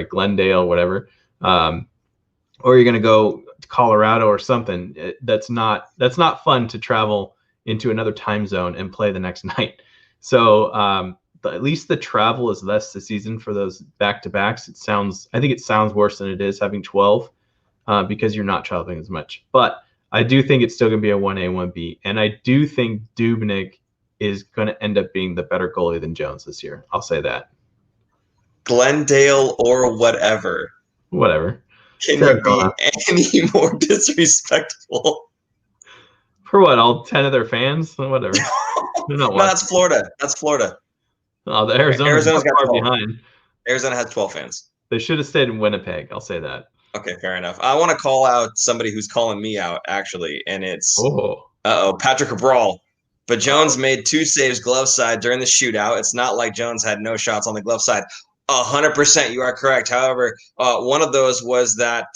Glendale, whatever. Or you're going to go to Colorado or something. That's not fun to travel into another time zone and play the next night. So at least the travel is less this season for those back-to-backs. I think it sounds worse than it is having 12 because you're not traveling as much. But I do think it's still going to be a 1A, 1B. And I do think Dubnyk is going to end up being the better goalie than Jones this year. I'll say that. Glendale or whatever. Whatever. Can you be any more disrespectful? For what? All 10 of their fans? Whatever. No, that's Florida. Oh, the Arizona's got far 12. behind. Arizona has 12 fans. They should have stayed in Winnipeg. I'll say that. Okay, fair enough. I want to call out somebody who's calling me out, actually, and it's Patrick Cabral. But Jones made 2 saves glove side during the shootout. It's not like Jones had no shots on the glove side. 100%, you are correct. However, one of those was that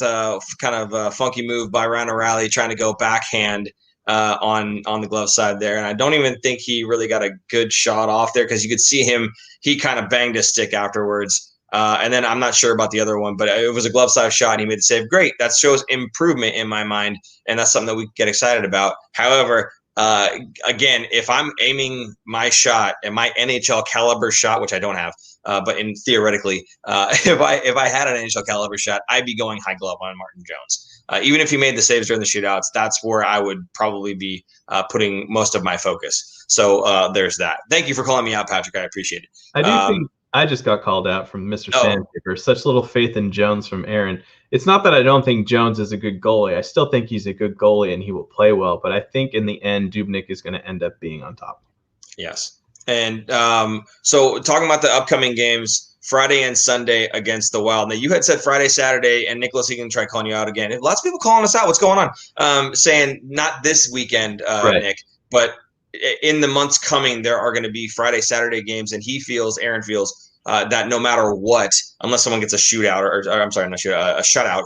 kind of funky move by Ryan O'Reilly trying to go backhand on the glove side there. And I don't even think he really got a good shot off there because you could see him. He kind of banged his stick afterwards. And then I'm not sure about the other one, but it was a glove side shot. And he made the save. Great. That shows improvement in my mind. And that's something that we get excited about. However, again, if I'm aiming my shot and my NHL caliber shot, which I don't have, but theoretically, if I had an NHL caliber shot, I'd be going high glove on Martin Jones. Even if he made the saves during the shootouts, that's where I would probably be putting most of my focus. So there's that. Thank you for calling me out, Patrick. I appreciate it. I do think I just got called out from Mr. Sandpaper. Such little faith in Jones from Aaron. It's not that I don't think Jones is a good goalie. I still think he's a good goalie and he will play well. But I think in the end, Dubnyk is going to end up being on top. Yes. And so talking about the upcoming games, Friday and Sunday against the Wild. Now, you had said Friday, Saturday, and Nicholas, he can try calling you out again. Lots of people calling us out. What's going on? Saying not this weekend, right, Nick, but in the months coming, there are going to be Friday, Saturday games, and Aaron feels that no matter what, unless someone gets a shootout or I'm sorry, not shootout, a shutout,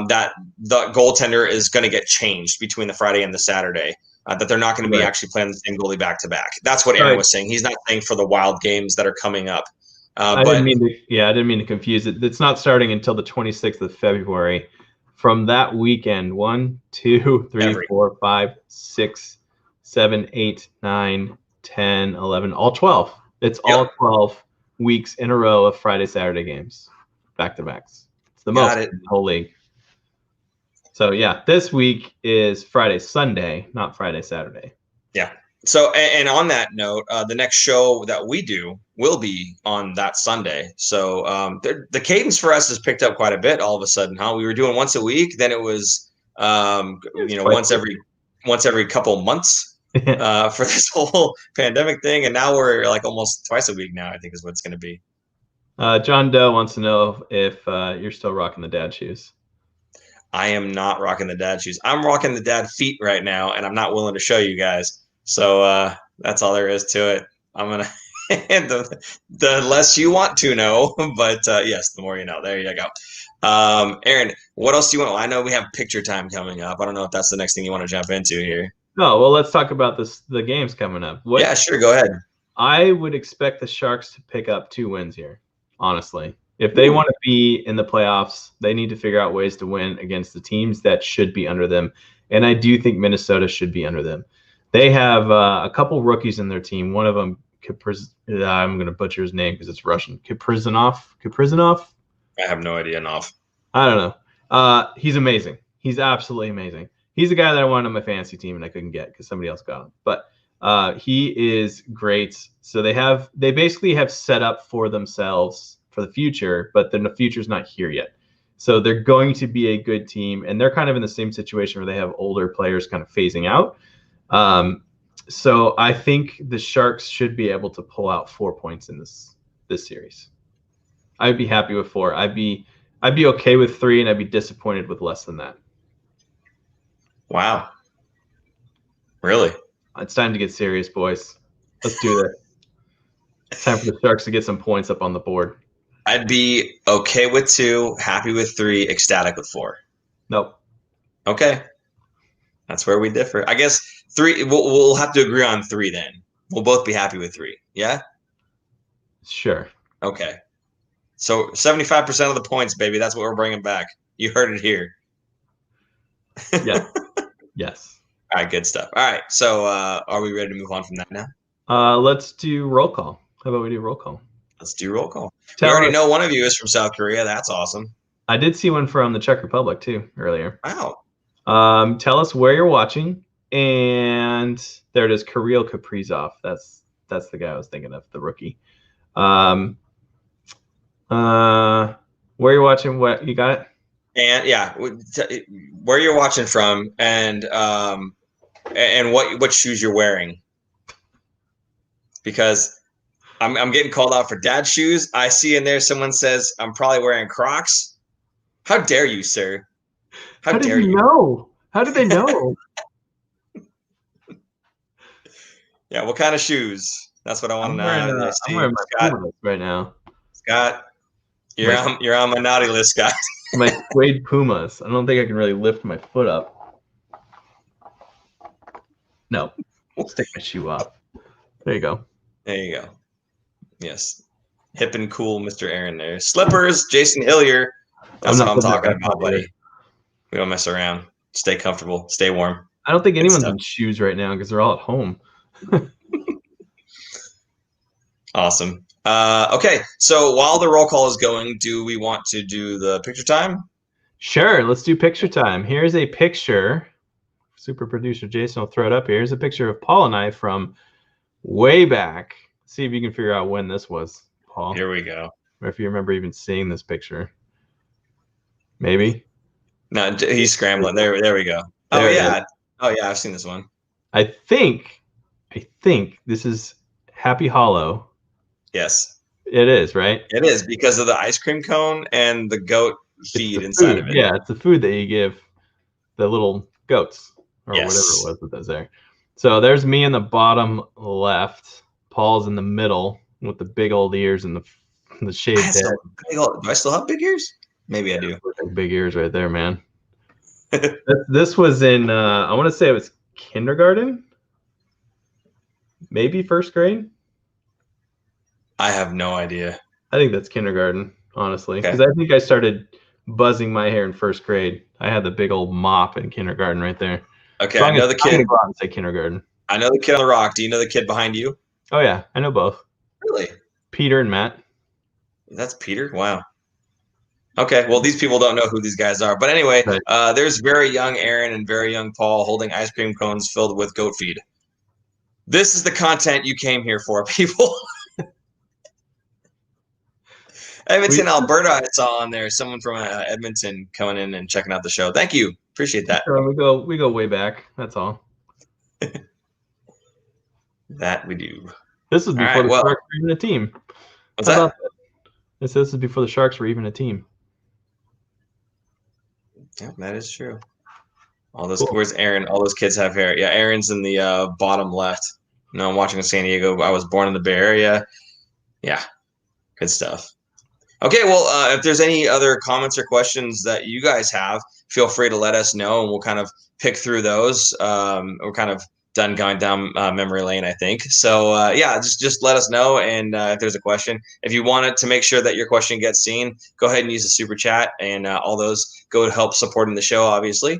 that the goaltender is going to get changed between the Friday and the Saturday. That they're not going to be actually playing the same goalie back to back. That's what Aaron was saying. He's not saying for the Wild games that are coming up. I didn't mean to confuse it. It's not starting until the 26th of February. From that weekend, 1, 2, 3, 4, 5, 6, 7, 8, 9, 10, 11, all 12. It's all 12 weeks in a row of Friday, Saturday games, back-to-backs. It's the most in the whole league. So, yeah, this week is Friday, Sunday, not Friday, Saturday. Yeah. So, and on that note, the next show that we do will be on that Sunday. So the cadence for us has picked up quite a bit all of a sudden, huh? We were doing once a week. Then it was, once every couple months for this whole pandemic thing. And now we're like almost twice a week now, I think is what it's going to be. John Doe wants to know if you're still rocking the dad shoes. I am not rocking the dad shoes. I'm rocking the dad feet right now, and I'm not willing to show you guys. So that's all there is to it. I'm going to the less you want to know, but yes, the more you know. There you go. Aaron, what else do you want? I know we have picture time coming up. I don't know if that's the next thing you want to jump into here. No, well, let's talk about the games coming up. Yeah, sure. Go ahead. I would expect the Sharks to pick up 2 wins here, honestly. If they want to be in the playoffs, they need to figure out ways to win against the teams that should be under them. And I do think Minnesota should be under them. They have a couple rookies in their team. One of them, I'm going to butcher his name because it's Russian. Kaprizov? I have no idea, Nov. I don't know. He's amazing. He's absolutely amazing. He's the guy that I wanted on my fantasy team and I couldn't get because somebody else got him. But he is great. So they basically have set up for themselves for the future, but then the future's not here yet. So they're going to be a good team, and they're kind of in the same situation where they have older players kind of phasing out. So I think the Sharks should be able to pull out 4 points in this series. I'd be happy with 4. I'd be okay with 3, and I'd be disappointed with less than that. Wow. Really? It's time to get serious, boys. Let's do this. It's time for the Sharks to get some points up on the board. I'd be okay with 2, happy with 3, ecstatic with 4. Nope. Okay. That's where we differ. I guess 3, we'll have to agree on 3 then. We'll both be happy with 3. Yeah? Sure. Okay. So 75% of the points, baby. That's what we're bringing back. You heard it here. Yeah. Yes. All right, good stuff. All right, so are we ready to move on from that now? Let's do roll call. How about we do roll call? Let's do roll call. We already know one of you is from South Korea. That's awesome. I did see one from the Czech Republic too earlier. Wow. Tell us where you're watching, and there it is, Kirill Kaprizov. That's the guy I was thinking of, the rookie. Where you're watching? What you got it? And yeah, where you're watching from, and what shoes you're wearing, because I'm getting called out for dad shoes. I see in there someone says I'm probably wearing Crocs. How dare you, sir? How dare you know? How did they know? Yeah, what kind of shoes? That's what I want to know. I'm wearing my Pumas right now. Scott, you're on my naughty list, Scott. My suede Pumas. I don't think I can really lift my foot up. No, stick my shoe up. There you go. There you go. Yes, hip and cool, Mr. Aaron. There, slippers, Jason Hillier. That's what I'm talking about, buddy. We don't mess around. Stay comfortable. Stay warm. I don't think anyone's in shoes right now because they're all at home. Awesome. Okay, so while the roll call is going, do we want to do the picture time? Sure, let's do picture time. Here's a picture. Super producer Jason will throw it up here. Here's a picture of Paul and I from way back. See if you can figure out when this was, Paul. Here we go. Or if you remember even seeing this picture. Maybe? No, he's scrambling. There we go. Oh, yeah. Oh, yeah, I've seen this one. I think this is Happy Hollow. Yes. It is, right? It is, because of the ice cream cone and the goat feed inside of it. Yeah, it's the food that you give the little goats or yes. whatever it was that was there. So there's me in the bottom left. Paul's in the middle with the big old ears and the shaved head. Do I still have big ears? Maybe I do. Big ears right there, man. This was in, I want to say it was kindergarten. Maybe first grade. I have no idea. I think that's kindergarten, honestly, because I think I started buzzing my hair in first grade. I had the big old mop in kindergarten right there. Okay, so I know the kid. I'm gonna go out and say kindergarten. I know the kid on the rock. Do you know the kid behind you? Oh yeah, I know both. Really? Peter and Matt. That's Peter? Wow. Okay, well, these people don't know who these guys are. But anyway, right. There's very young Aaron and very young Paul holding ice cream cones filled with goat feed. This is the content you came here for, people. Edmonton, Alberta, I saw on there. Someone from Edmonton coming in and checking out the show. Thank you. Appreciate that. Sure, we go way back. That's all. That we do. This was before the Sharks were even a team. What's that? This is before the Sharks were even a team. Yeah, that is true. All those Where's Aaron? All those kids have hair. Yeah, Aaron's in the bottom left. No, I'm watching in San Diego. I was born in the Bay Area. Yeah, good stuff. Okay, well, if there's any other comments or questions that you guys have, feel free to let us know, and we'll kind of pick through those. We're kind of done going down memory lane, I think. So, yeah, just let us know, and if there's a question. If you want it to make sure that your question gets seen, go ahead and use the Super Chat, and all those go to help supporting the show, obviously.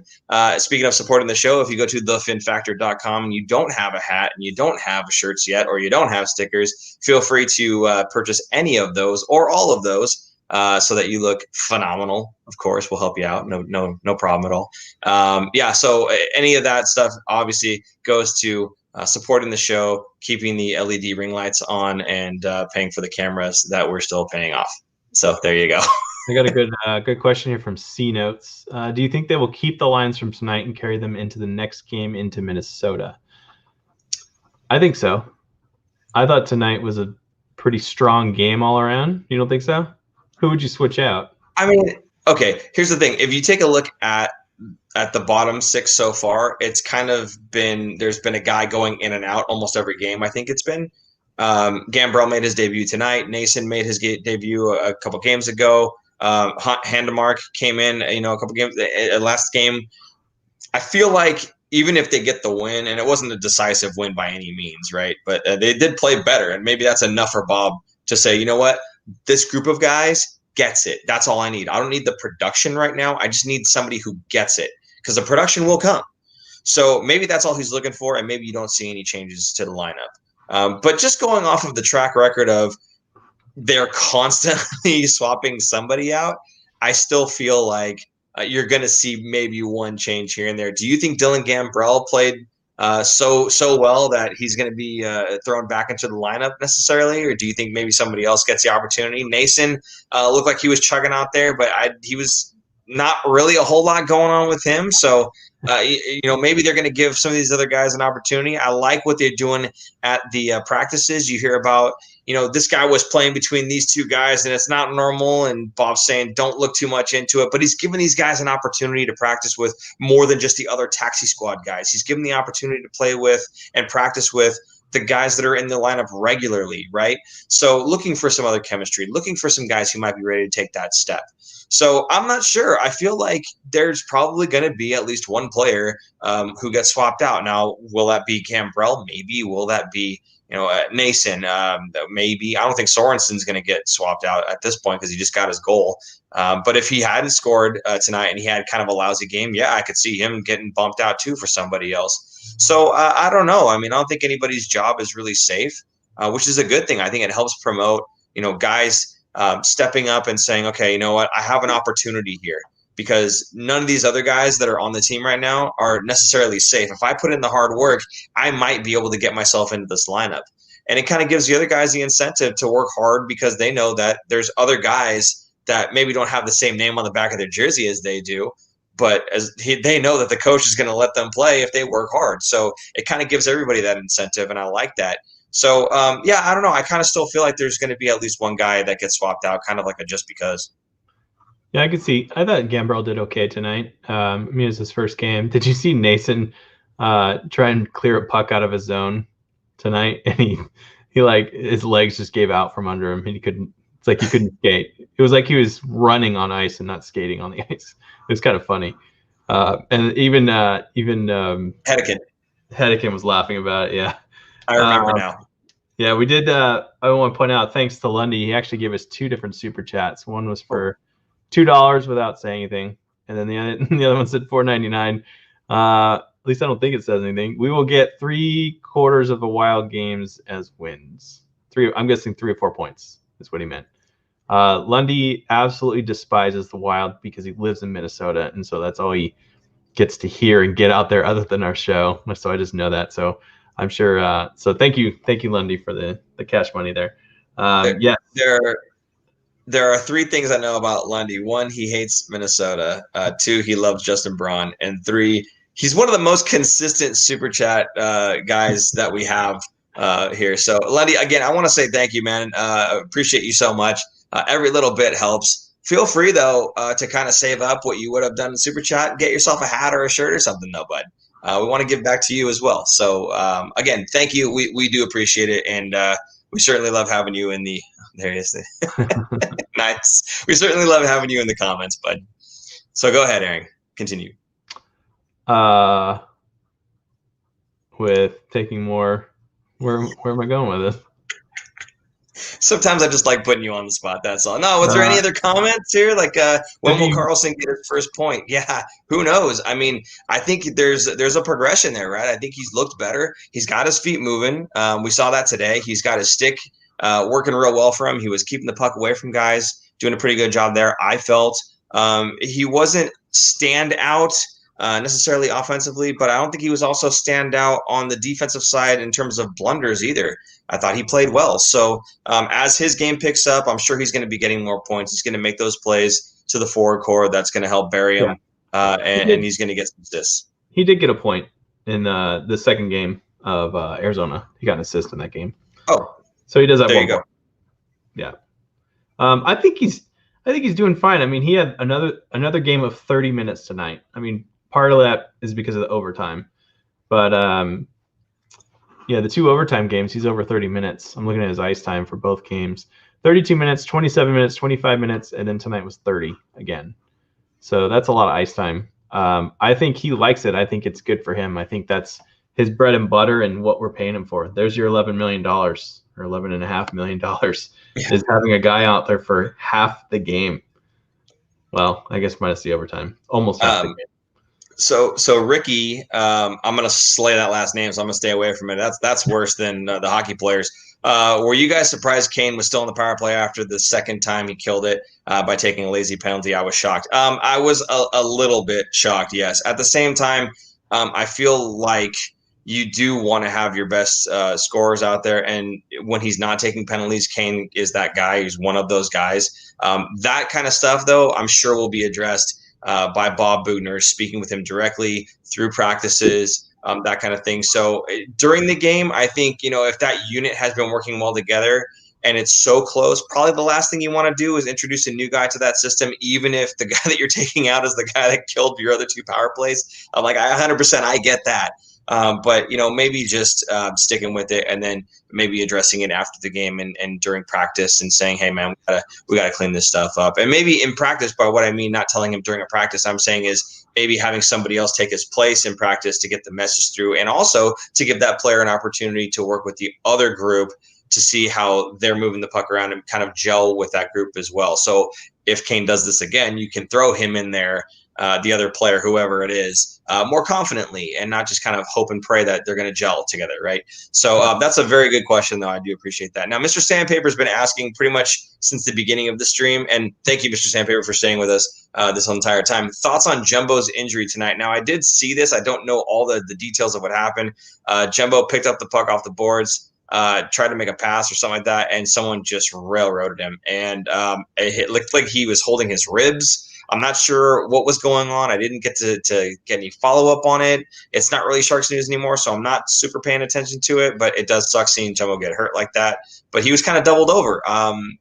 Speaking of supporting the show, if you go to thefinfactor.com and you don't have a hat and you don't have shirts yet, or you don't have stickers, feel free to purchase any of those or all of those. So that you look phenomenal. Of course, we'll help you out. No problem at all. Yeah, so any of that stuff obviously goes to supporting the show, keeping the LED ring lights on, and paying for the cameras that we're still paying off. So there you go. I got a good question here from C Notes. Do you think they will keep the lines from tonight and carry them into the next game into Minnesota? I think so. I thought tonight was a pretty strong game all around. You don't think so? Who would you switch out? I mean, okay, here's the thing. If you take a look at the bottom 6 so far, it's kind of been, there's been a guy going in and out almost every game. I think it's been Gambrell made his debut tonight. Nason made his debut a couple games ago. Handemark came in, a couple games. Last game, I feel like even if they get the win, and it wasn't a decisive win by any means, right? But they did play better, and maybe that's enough for Bob to say, you know what, this group of guys gets it. That's all I need. I don't need the production right now. I just need somebody who gets it, because the production will come. So maybe that's all he's looking for, and maybe you don't see any changes to the lineup. But just going off of the track record of they're constantly swapping somebody out, I still feel like you're going to see maybe one change here and there. Do you think Dylan Gambrell played so well that he's going to be thrown back into the lineup necessarily, or do you think maybe somebody else gets the opportunity? Nason looked like he was chugging out there, but he was not really a whole lot going on with him. So maybe they're going to give some of these other guys an opportunity. I like what they're doing at the practices. You hear about, this guy was playing between these two guys and it's not normal. And Bob's saying, don't look too much into it, but he's giving these guys an opportunity to practice with more than just the other taxi squad guys. He's given the opportunity to play with and practice with the guys that are in the lineup regularly, right? So looking for some other chemistry, looking for some guys who might be ready to take that step. So I'm not sure. I feel like there's probably going to be at least one player who gets swapped out. Now, will that be Gambrell? Maybe. Will that be Nason? Maybe. I don't think Sorensen's going to get swapped out at this point because he just got his goal. But if he hadn't scored tonight and he had kind of a lousy game, yeah, I could see him getting bumped out too for somebody else. So I don't know. I mean, I don't think anybody's job is really safe, which is a good thing. I think it helps promote, guys stepping up and saying, okay, you know what, I have an opportunity here, because none of these other guys that are on the team right now are necessarily safe. If I put in the hard work, I might be able to get myself into this lineup. And it kind of gives the other guys the incentive to work hard, because they know that there's other guys that maybe don't have the same name on the back of their jersey as they do, but they know that the coach is going to let them play if they work hard. So it kind of gives everybody that incentive, and I like that. So, I don't know. I kind of still feel like there's going to be at least one guy that gets swapped out, kind of like a just because. Yeah, I could see. I thought Gambrell did okay tonight. It was his first game. Did you see Nason try and clear a puck out of his zone tonight? And he like, his legs just gave out from under him, and he couldn't. It's like he couldn't skate. It was like he was running on ice and not skating on the ice. It was kind of funny. And even Hedeken was laughing about it. Yeah. I remember now. Yeah, we did. I want to point out, thanks to Lundy, he actually gave us 2 different super chats. One was for $2 without saying anything, and then the other one said $4.99. At least I don't think it says anything. We will get 3/4 of the Wild games as wins. I'm guessing 3 or 4 points is what he meant. Lundy absolutely despises the Wild because he lives in Minnesota, and so that's all he gets to hear and get out there other than our show. So I just know that. So I'm sure. So thank you, Lundy, for the cash money there. Yeah. There are 3 things I know about Lundy. 1, he hates Minnesota. 2, he loves Justin Braun. And 3, he's one of the most consistent super chat guys that we have here. So Lundy, again, I want to say thank you, man. Appreciate you so much. Every little bit helps. Feel free, though, to kind of save up what you would have done in super chat and get yourself a hat or a shirt or something, though, bud. We want to give back to you as well. So, again, thank you. We do appreciate it, and we certainly love having you in the – there it is. Nice. We certainly love having you in the comments, bud. So go ahead, Aaron. Continue. With taking more – where am I going with this? Sometimes I just like putting you on the spot. That's all. No, was there any other comments here? Like, when will Karlsson get his first point? Yeah, who knows? I mean, I think there's a progression there, right? I think he's looked better. He's got his feet moving. We saw that today. He's got his stick working real well for him. He was keeping the puck away from guys, doing a pretty good job there. I felt he wasn't stand out necessarily offensively, but I don't think he was also stand out on the defensive side in terms of blunders either. I thought he played well. So as his game picks up, I'm sure he's going to be getting more points. He's going to make those plays to the forward core. That's going to help bury him, and he's going to get some assists. He did get a point in the second game of Arizona. He got an assist in that game. Oh, so he does have there one you go. more. Yeah, I think he's doing fine. I mean, he had another game of 30 minutes tonight. I mean, part of that is because of the overtime, but yeah, the 2 overtime games, he's over 30 minutes. I'm looking at his ice time for both games: 32 minutes, 27 minutes, 25 minutes, and then tonight was 30 again. So that's a lot of ice time. I think he likes it. I think it's good for him. I think that's his bread and butter and what we're paying him for. There's your $11 million or $11.5 million is having a guy out there for half the game. Well, I guess minus the overtime, almost half the game. So Ricky, I'm gonna slay that last name, so I'm gonna stay away from it. That's worse than the hockey players. Were you guys surprised Kane was still in the power play after the second time he killed it by taking a lazy penalty? I was shocked. I was a little bit shocked, yes. At the same time, I feel like you do want to have your best scorers out there, and when he's not taking penalties, Kane is that guy. He's one of those guys. That kind of stuff, though, I'm sure will be addressed by Bob Boughner, speaking with him directly through practices, that kind of thing. So during the game, I think, if that unit has been working well together and it's so close, probably the last thing you want to do is introduce a new guy to that system, even if the guy that you're taking out is the guy that killed your other 2 power plays. I 100%, I get that. But maybe just sticking with it and then maybe addressing it after the game and during practice and saying, hey man, we gotta clean this stuff up. And maybe in practice, by what I mean, not telling him during a practice, I'm saying is maybe having somebody else take his place in practice to get the message through, and also to give that player an opportunity to work with the other group to see how they're moving the puck around and kind of gel with that group as well. So if Kane does this again, you can throw him in there, the other player, whoever it is, more confidently, and not just kind of hope and pray that they're going to gel together, right? So that's a very good question, though. I do appreciate that. Now, Mr. Sandpaper's been asking pretty much since the beginning of the stream, and thank you, Mr. Sandpaper, for staying with us this entire time. Thoughts on Jumbo's injury tonight? Now, I did see this. I don't know all the details of what happened. Jumbo picked up the puck off the boards, tried to make a pass or something like that, and someone just railroaded him, and it looked like he was holding his ribs. I'm not sure what was going on. I didn't get to get any follow-up on it. It's not really Sharks news anymore, so I'm not super paying attention to it, but it does suck seeing Jumbo get hurt like that. But he was kind of doubled over.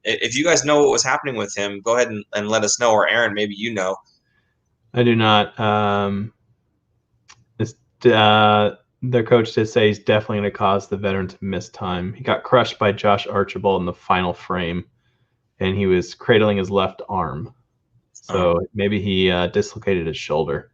If you guys know what was happening with him, go ahead and let us know, or Aaron, maybe you know. I do not. Their coach did say he's definitely going to cause the veteran to miss time. He got crushed by Josh Archibald in the final frame, and he was cradling his left arm. So maybe he dislocated his shoulder.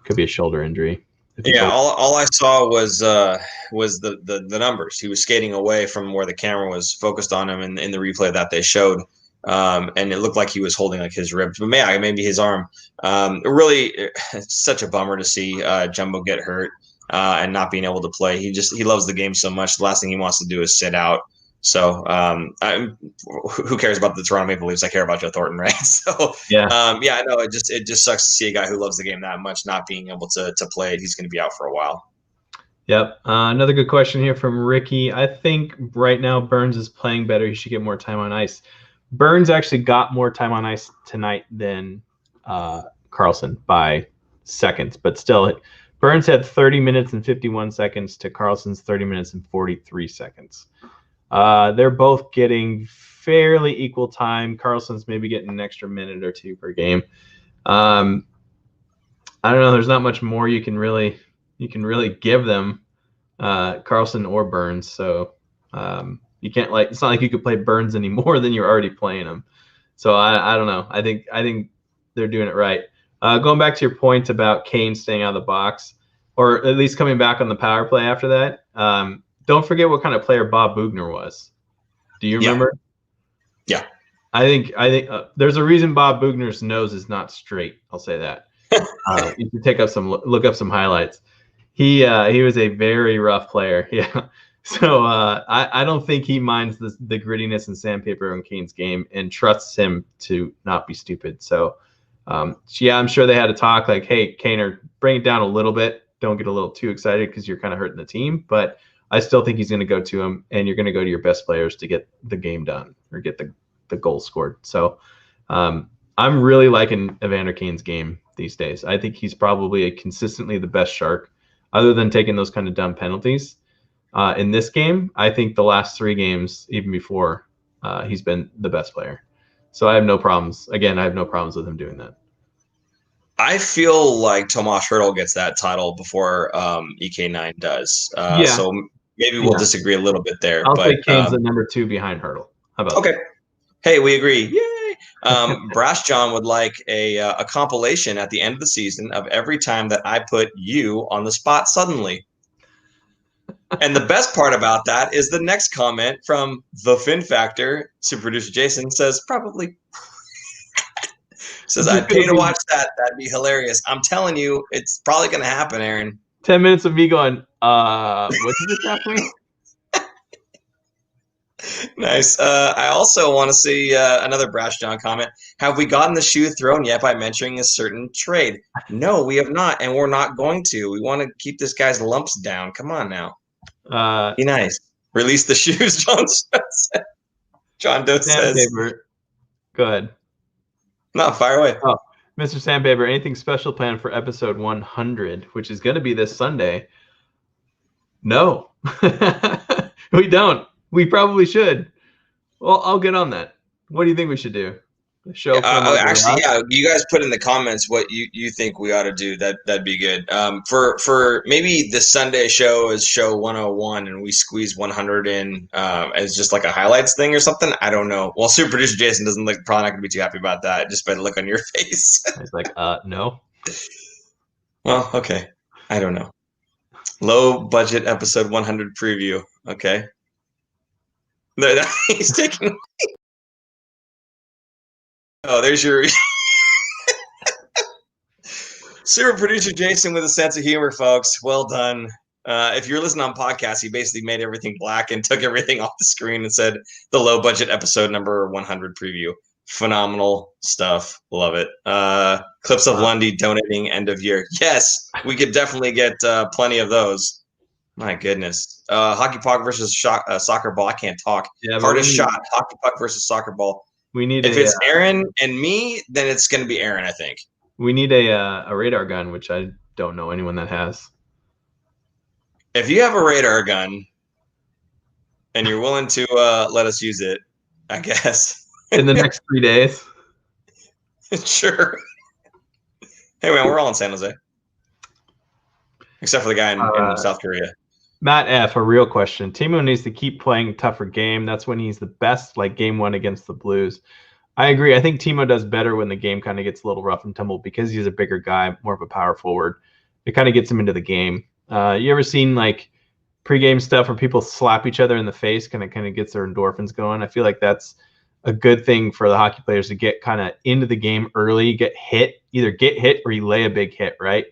Could be a shoulder injury. Yeah, all I saw was the numbers. He was skating away from where the camera was focused on him in the replay that they showed, and it looked like he was holding like his ribs, but maybe his arm. Really, it's such a bummer to see Jumbo get hurt and not being able to play. He loves the game so much. The last thing he wants to do is sit out. So who cares about the Toronto Maple Leafs? I care about Joe Thornton, right? So yeah, no, it just sucks to see a guy who loves the game that much not being able to play it. He's going to be out for a while. Yep. Another good question here from Ricky. I think right now Burns is playing better. He should get more time on ice. Burns actually got more time on ice tonight than Karlsson by seconds, but still, Burns had 30 minutes and 51 seconds to Karlsson's 30 minutes and 43 seconds. They're both getting fairly equal time. Karlsson's maybe getting an extra minute or 2 per game. I don't know. There's not much more you can really give them, Karlsson or Burns. So you can't it's not like you could play Burns any more than you're already playing him. So I don't know. I think they're doing it right. Going back to your point about Kane staying out of the box, or at least coming back on the power play after that. Don't forget what kind of player Bob Boughner was. Do you remember? Yeah. I think there's a reason Bob Boughner's nose is not straight. I'll say that. You can look up some highlights. He was a very rough player. Yeah. So I don't think he minds the grittiness and sandpaper on Kane's game and trusts him to not be stupid. So Yeah, I'm sure they had to talk like, hey, Kaner, bring it down a little bit. Don't get a little too excited because you're kind of hurting the team. But I still think he's going to go to him, and you're going to go to your best players to get the game done or get the goal scored. So I'm really liking Evander Kane's game these days. I think he's probably consistently the best Shark, other than taking those kind of dumb penalties. In this game, I think the last 3 games, even before, he's been the best player. So I have no problems. Again, I have no problems with him doing that. I feel like Tomas Hertl gets that title before EK9 does. So maybe we'll disagree a little bit there. I'll take Kane's the number 2 behind Hertl. How about that? Hey, we agree. Yay! Brass John would like a compilation at the end of the season of every time that I put you on the spot suddenly. And the best part about that is the next comment from the Fin Factor, super producer Jason, says probably. Says I'd pay to watch that. That'd be hilarious. I'm telling you, it's probably going to happen, Aaron. 10 minutes of me going, what did this happen? Nice. I also want to see another Brash John comment. Have we gotten the shoe thrown yet by mentioning a certain trade? No, we have not, and we're not going to. We want to keep this guy's lumps down. Come on now. Be nice. Release the shoes, John says. John Doe says. Go ahead. No, fire away. Oh, Mr. Sandpaper, anything special planned for episode 100, which is going to be this Sunday? No. We don't. We probably should. Well, I'll get on that. What do you think we should do? The show? Actually, yeah. You guys put in the comments what you think we ought to do. That'd be good. For maybe the Sunday show is show 101, and we squeeze 100 in as just like a highlights thing or something. I don't know. Well, super producer Jason doesn't look probably not gonna be too happy about that. Just by the look on your face. It's like, no. Well, okay. I don't know. Low budget episode 100 preview. Okay. No, he's taking. Oh, there's your super producer Jason with a sense of humor, folks. Well done. If you're listening on podcast, he basically made everything black and took everything off the screen and said the low budget episode number 100 preview. Phenomenal stuff. Love it. Clips of Lundy donating end of year. Yes, we could definitely get plenty of those. My goodness. Hockey puck versus soccer ball. I can't talk. Yeah, hardest shot. Hockey puck versus soccer ball. We need if it's Aaron and me, then it's going to be Aaron, I think. We need a radar gun, which I don't know anyone that has. If you have a radar gun and you're willing to let us use it, I guess. In the next 3 days? Sure. Hey, man, we're all in San Jose. Except for the guy in South Korea. Matt F., a real question. Timo needs to keep playing tougher game. That's when he's the best, like game 1 against the Blues. I agree. I think Timo does better when the game kind of gets a little rough and tumble because he's a bigger guy, more of a power forward. It kind of gets him into the game. You ever seen like pregame stuff where people slap each other in the face, kind of gets their endorphins going? I feel like that's a good thing for the hockey players to get kind of into the game early, either get hit or you lay a big hit, right?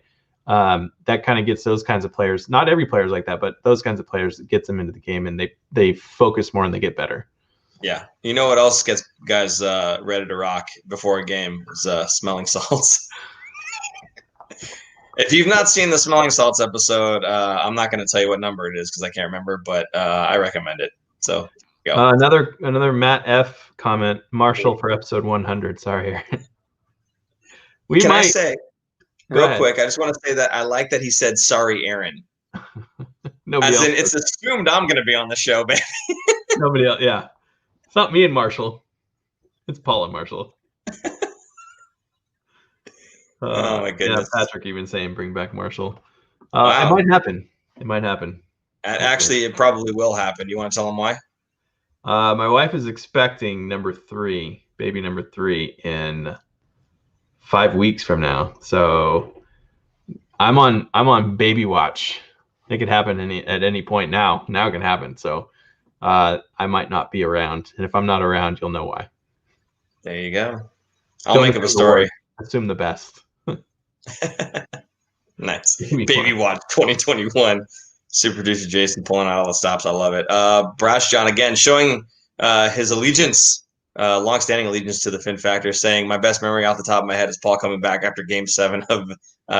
That kind of gets those kinds of players. Not every player is like that, but those kinds of players gets them into the game and they focus more and they get better. Yeah. You know what else gets guys ready to rock before a game is smelling salts. If you've not seen the smelling salts episode, I'm not going to tell you what number it is because I can't remember, but I recommend it. So go. Another Matt F. comment, Marshall for episode 100. Sorry. I say real quick, I just want to say that I like that he said, sorry, Aaron. Nobody else it's assumed I'm going to be on the show, baby. Nobody else, yeah. It's not me and Marshall. It's Paul and Marshall. Oh, my goodness. Yeah, Patrick even saying bring back Marshall. Wow. It might happen. Actually, it probably will happen. You want to tell them why? My wife is expecting baby number 3 in 5 weeks from now. So I'm on baby watch. It could happen at any point now. Now it can happen. So I might not be around. And if I'm not around, you'll know why. There you go. I'll make up a story. Assume the best. Nice. Baby Watch 2021. Super producer Jason pulling out all the stops. I love it. Brash John again showing his allegiance longstanding allegiance to the Fin Factor, saying my best memory off the top of my head is Paul coming back after Game 7 of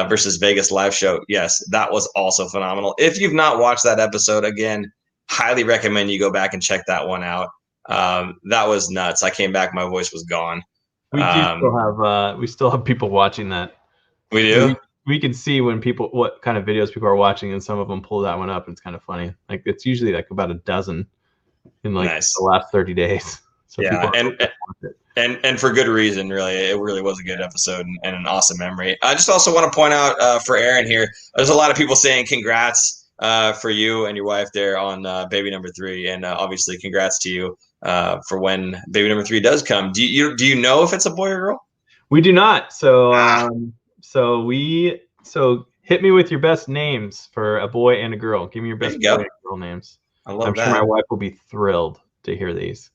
versus Vegas live show. Yes, that was also phenomenal. If you've not watched that episode, again, highly recommend you go back and check that one out. That was nuts. I came back, my voice was gone. We still have people watching that. We do. We can see what kind of videos people are watching, and some of them pull that one up, and it's kind of funny. Like it's usually like about a dozen in like the last 30 days. So yeah, and for good reason, really. It really was a good episode and an awesome memory. I just also want to point out for Aaron here, there's a lot of people saying congrats for you and your wife there on baby number 3, and obviously congrats to you for when baby number 3 does come. Do you know if it's a boy or girl? We do not. So hit me with your best names for a boy and a girl. Give me your best boy and girl names. I'm sure my wife will be thrilled to hear these.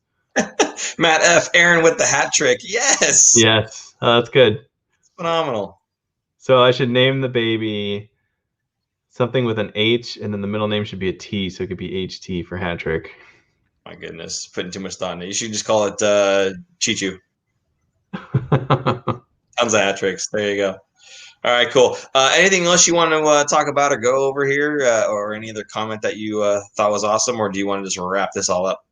Matt F. Aaron with the hat trick. Yes. Yes. That's good. Phenomenal. So I should name the baby something with an H, and then the middle name should be a T, so it could be HT for hat trick. My goodness, putting too much thought in it. You should just call it Chichu. Tons of hat tricks. There you go. All right, cool. Anything else you want to talk about or go over here, or any other comment that you thought was awesome, or do you want to just wrap this all up?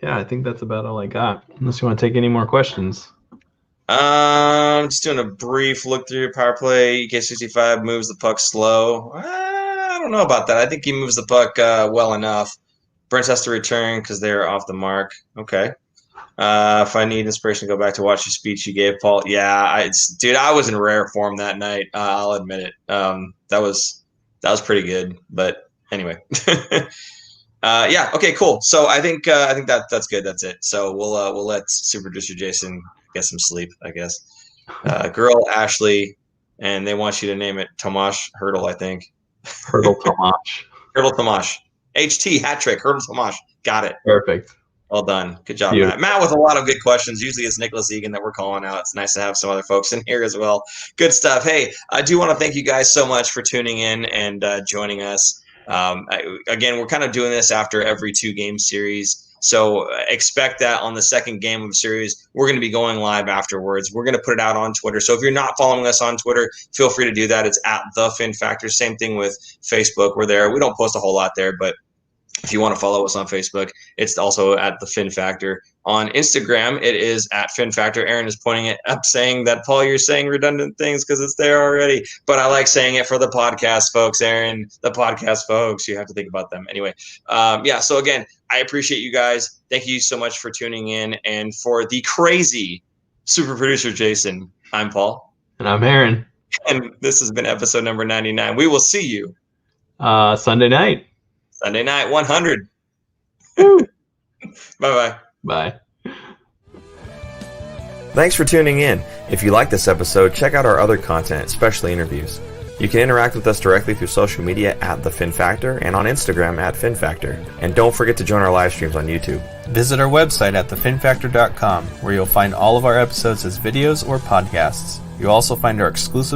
Yeah, I think that's about all I got. Unless you want to take any more questions. Just doing a brief look through power play. EK65 moves the puck slow. I don't know about that. I think he moves the puck well enough. Brent has to return because they're off the mark. Okay. If I need inspiration, go back to watch your speech you gave, Paul. Yeah, I was in rare form that night. I'll admit it. That was pretty good. But anyway. Yeah. Okay. Cool. So I think that's good. That's it. So we'll let Super Producer Jason get some sleep, I guess. Girl Ashley, and they want you to name it Tomash Hurdle, I think. Hurdle Tomash. Hurdle Tomash. HT hat trick. Hurdle Tomash. Got it. Perfect. Well done. Good job, Matt. Matt with a lot of good questions. Usually it's Nicholas Egan that we're calling out. It's nice to have some other folks in here as well. Good stuff. Hey, I do want to thank you guys so much for tuning in and joining us. Again, we're kind of doing this after every 2-game series. So expect that on the second game of the series, we're going to be going live afterwards. We're going to put it out on Twitter. So if you're not following us on Twitter, feel free to do that. It's at The Fin Factor. Same thing with Facebook. We're there. We don't post a whole lot there, but if you want to follow us on Facebook, it's also at The Fin Factor. On Instagram, it is at Fin Factor. Aaron is pointing it up saying that, Paul, you're saying redundant things because it's there already. But I like saying it for the podcast folks, Aaron. The podcast folks, you have to think about them. Anyway, yeah, so again, I appreciate you guys. Thank you so much for tuning in. And for the crazy super producer, Jason, I'm Paul. And I'm Aaron. And this has been episode number 99. We will see you Sunday night. Sunday night, 100. Bye-bye. Bye. Thanks for tuning in. If you like this episode, check out our other content, especially interviews. You can interact with us directly through social media at The Fin Factor and on Instagram at Fin Factor. And don't forget to join our live streams on YouTube. Visit our website at thefinfactor.com, where you'll find all of our episodes as videos or podcasts. You'll also find our exclusive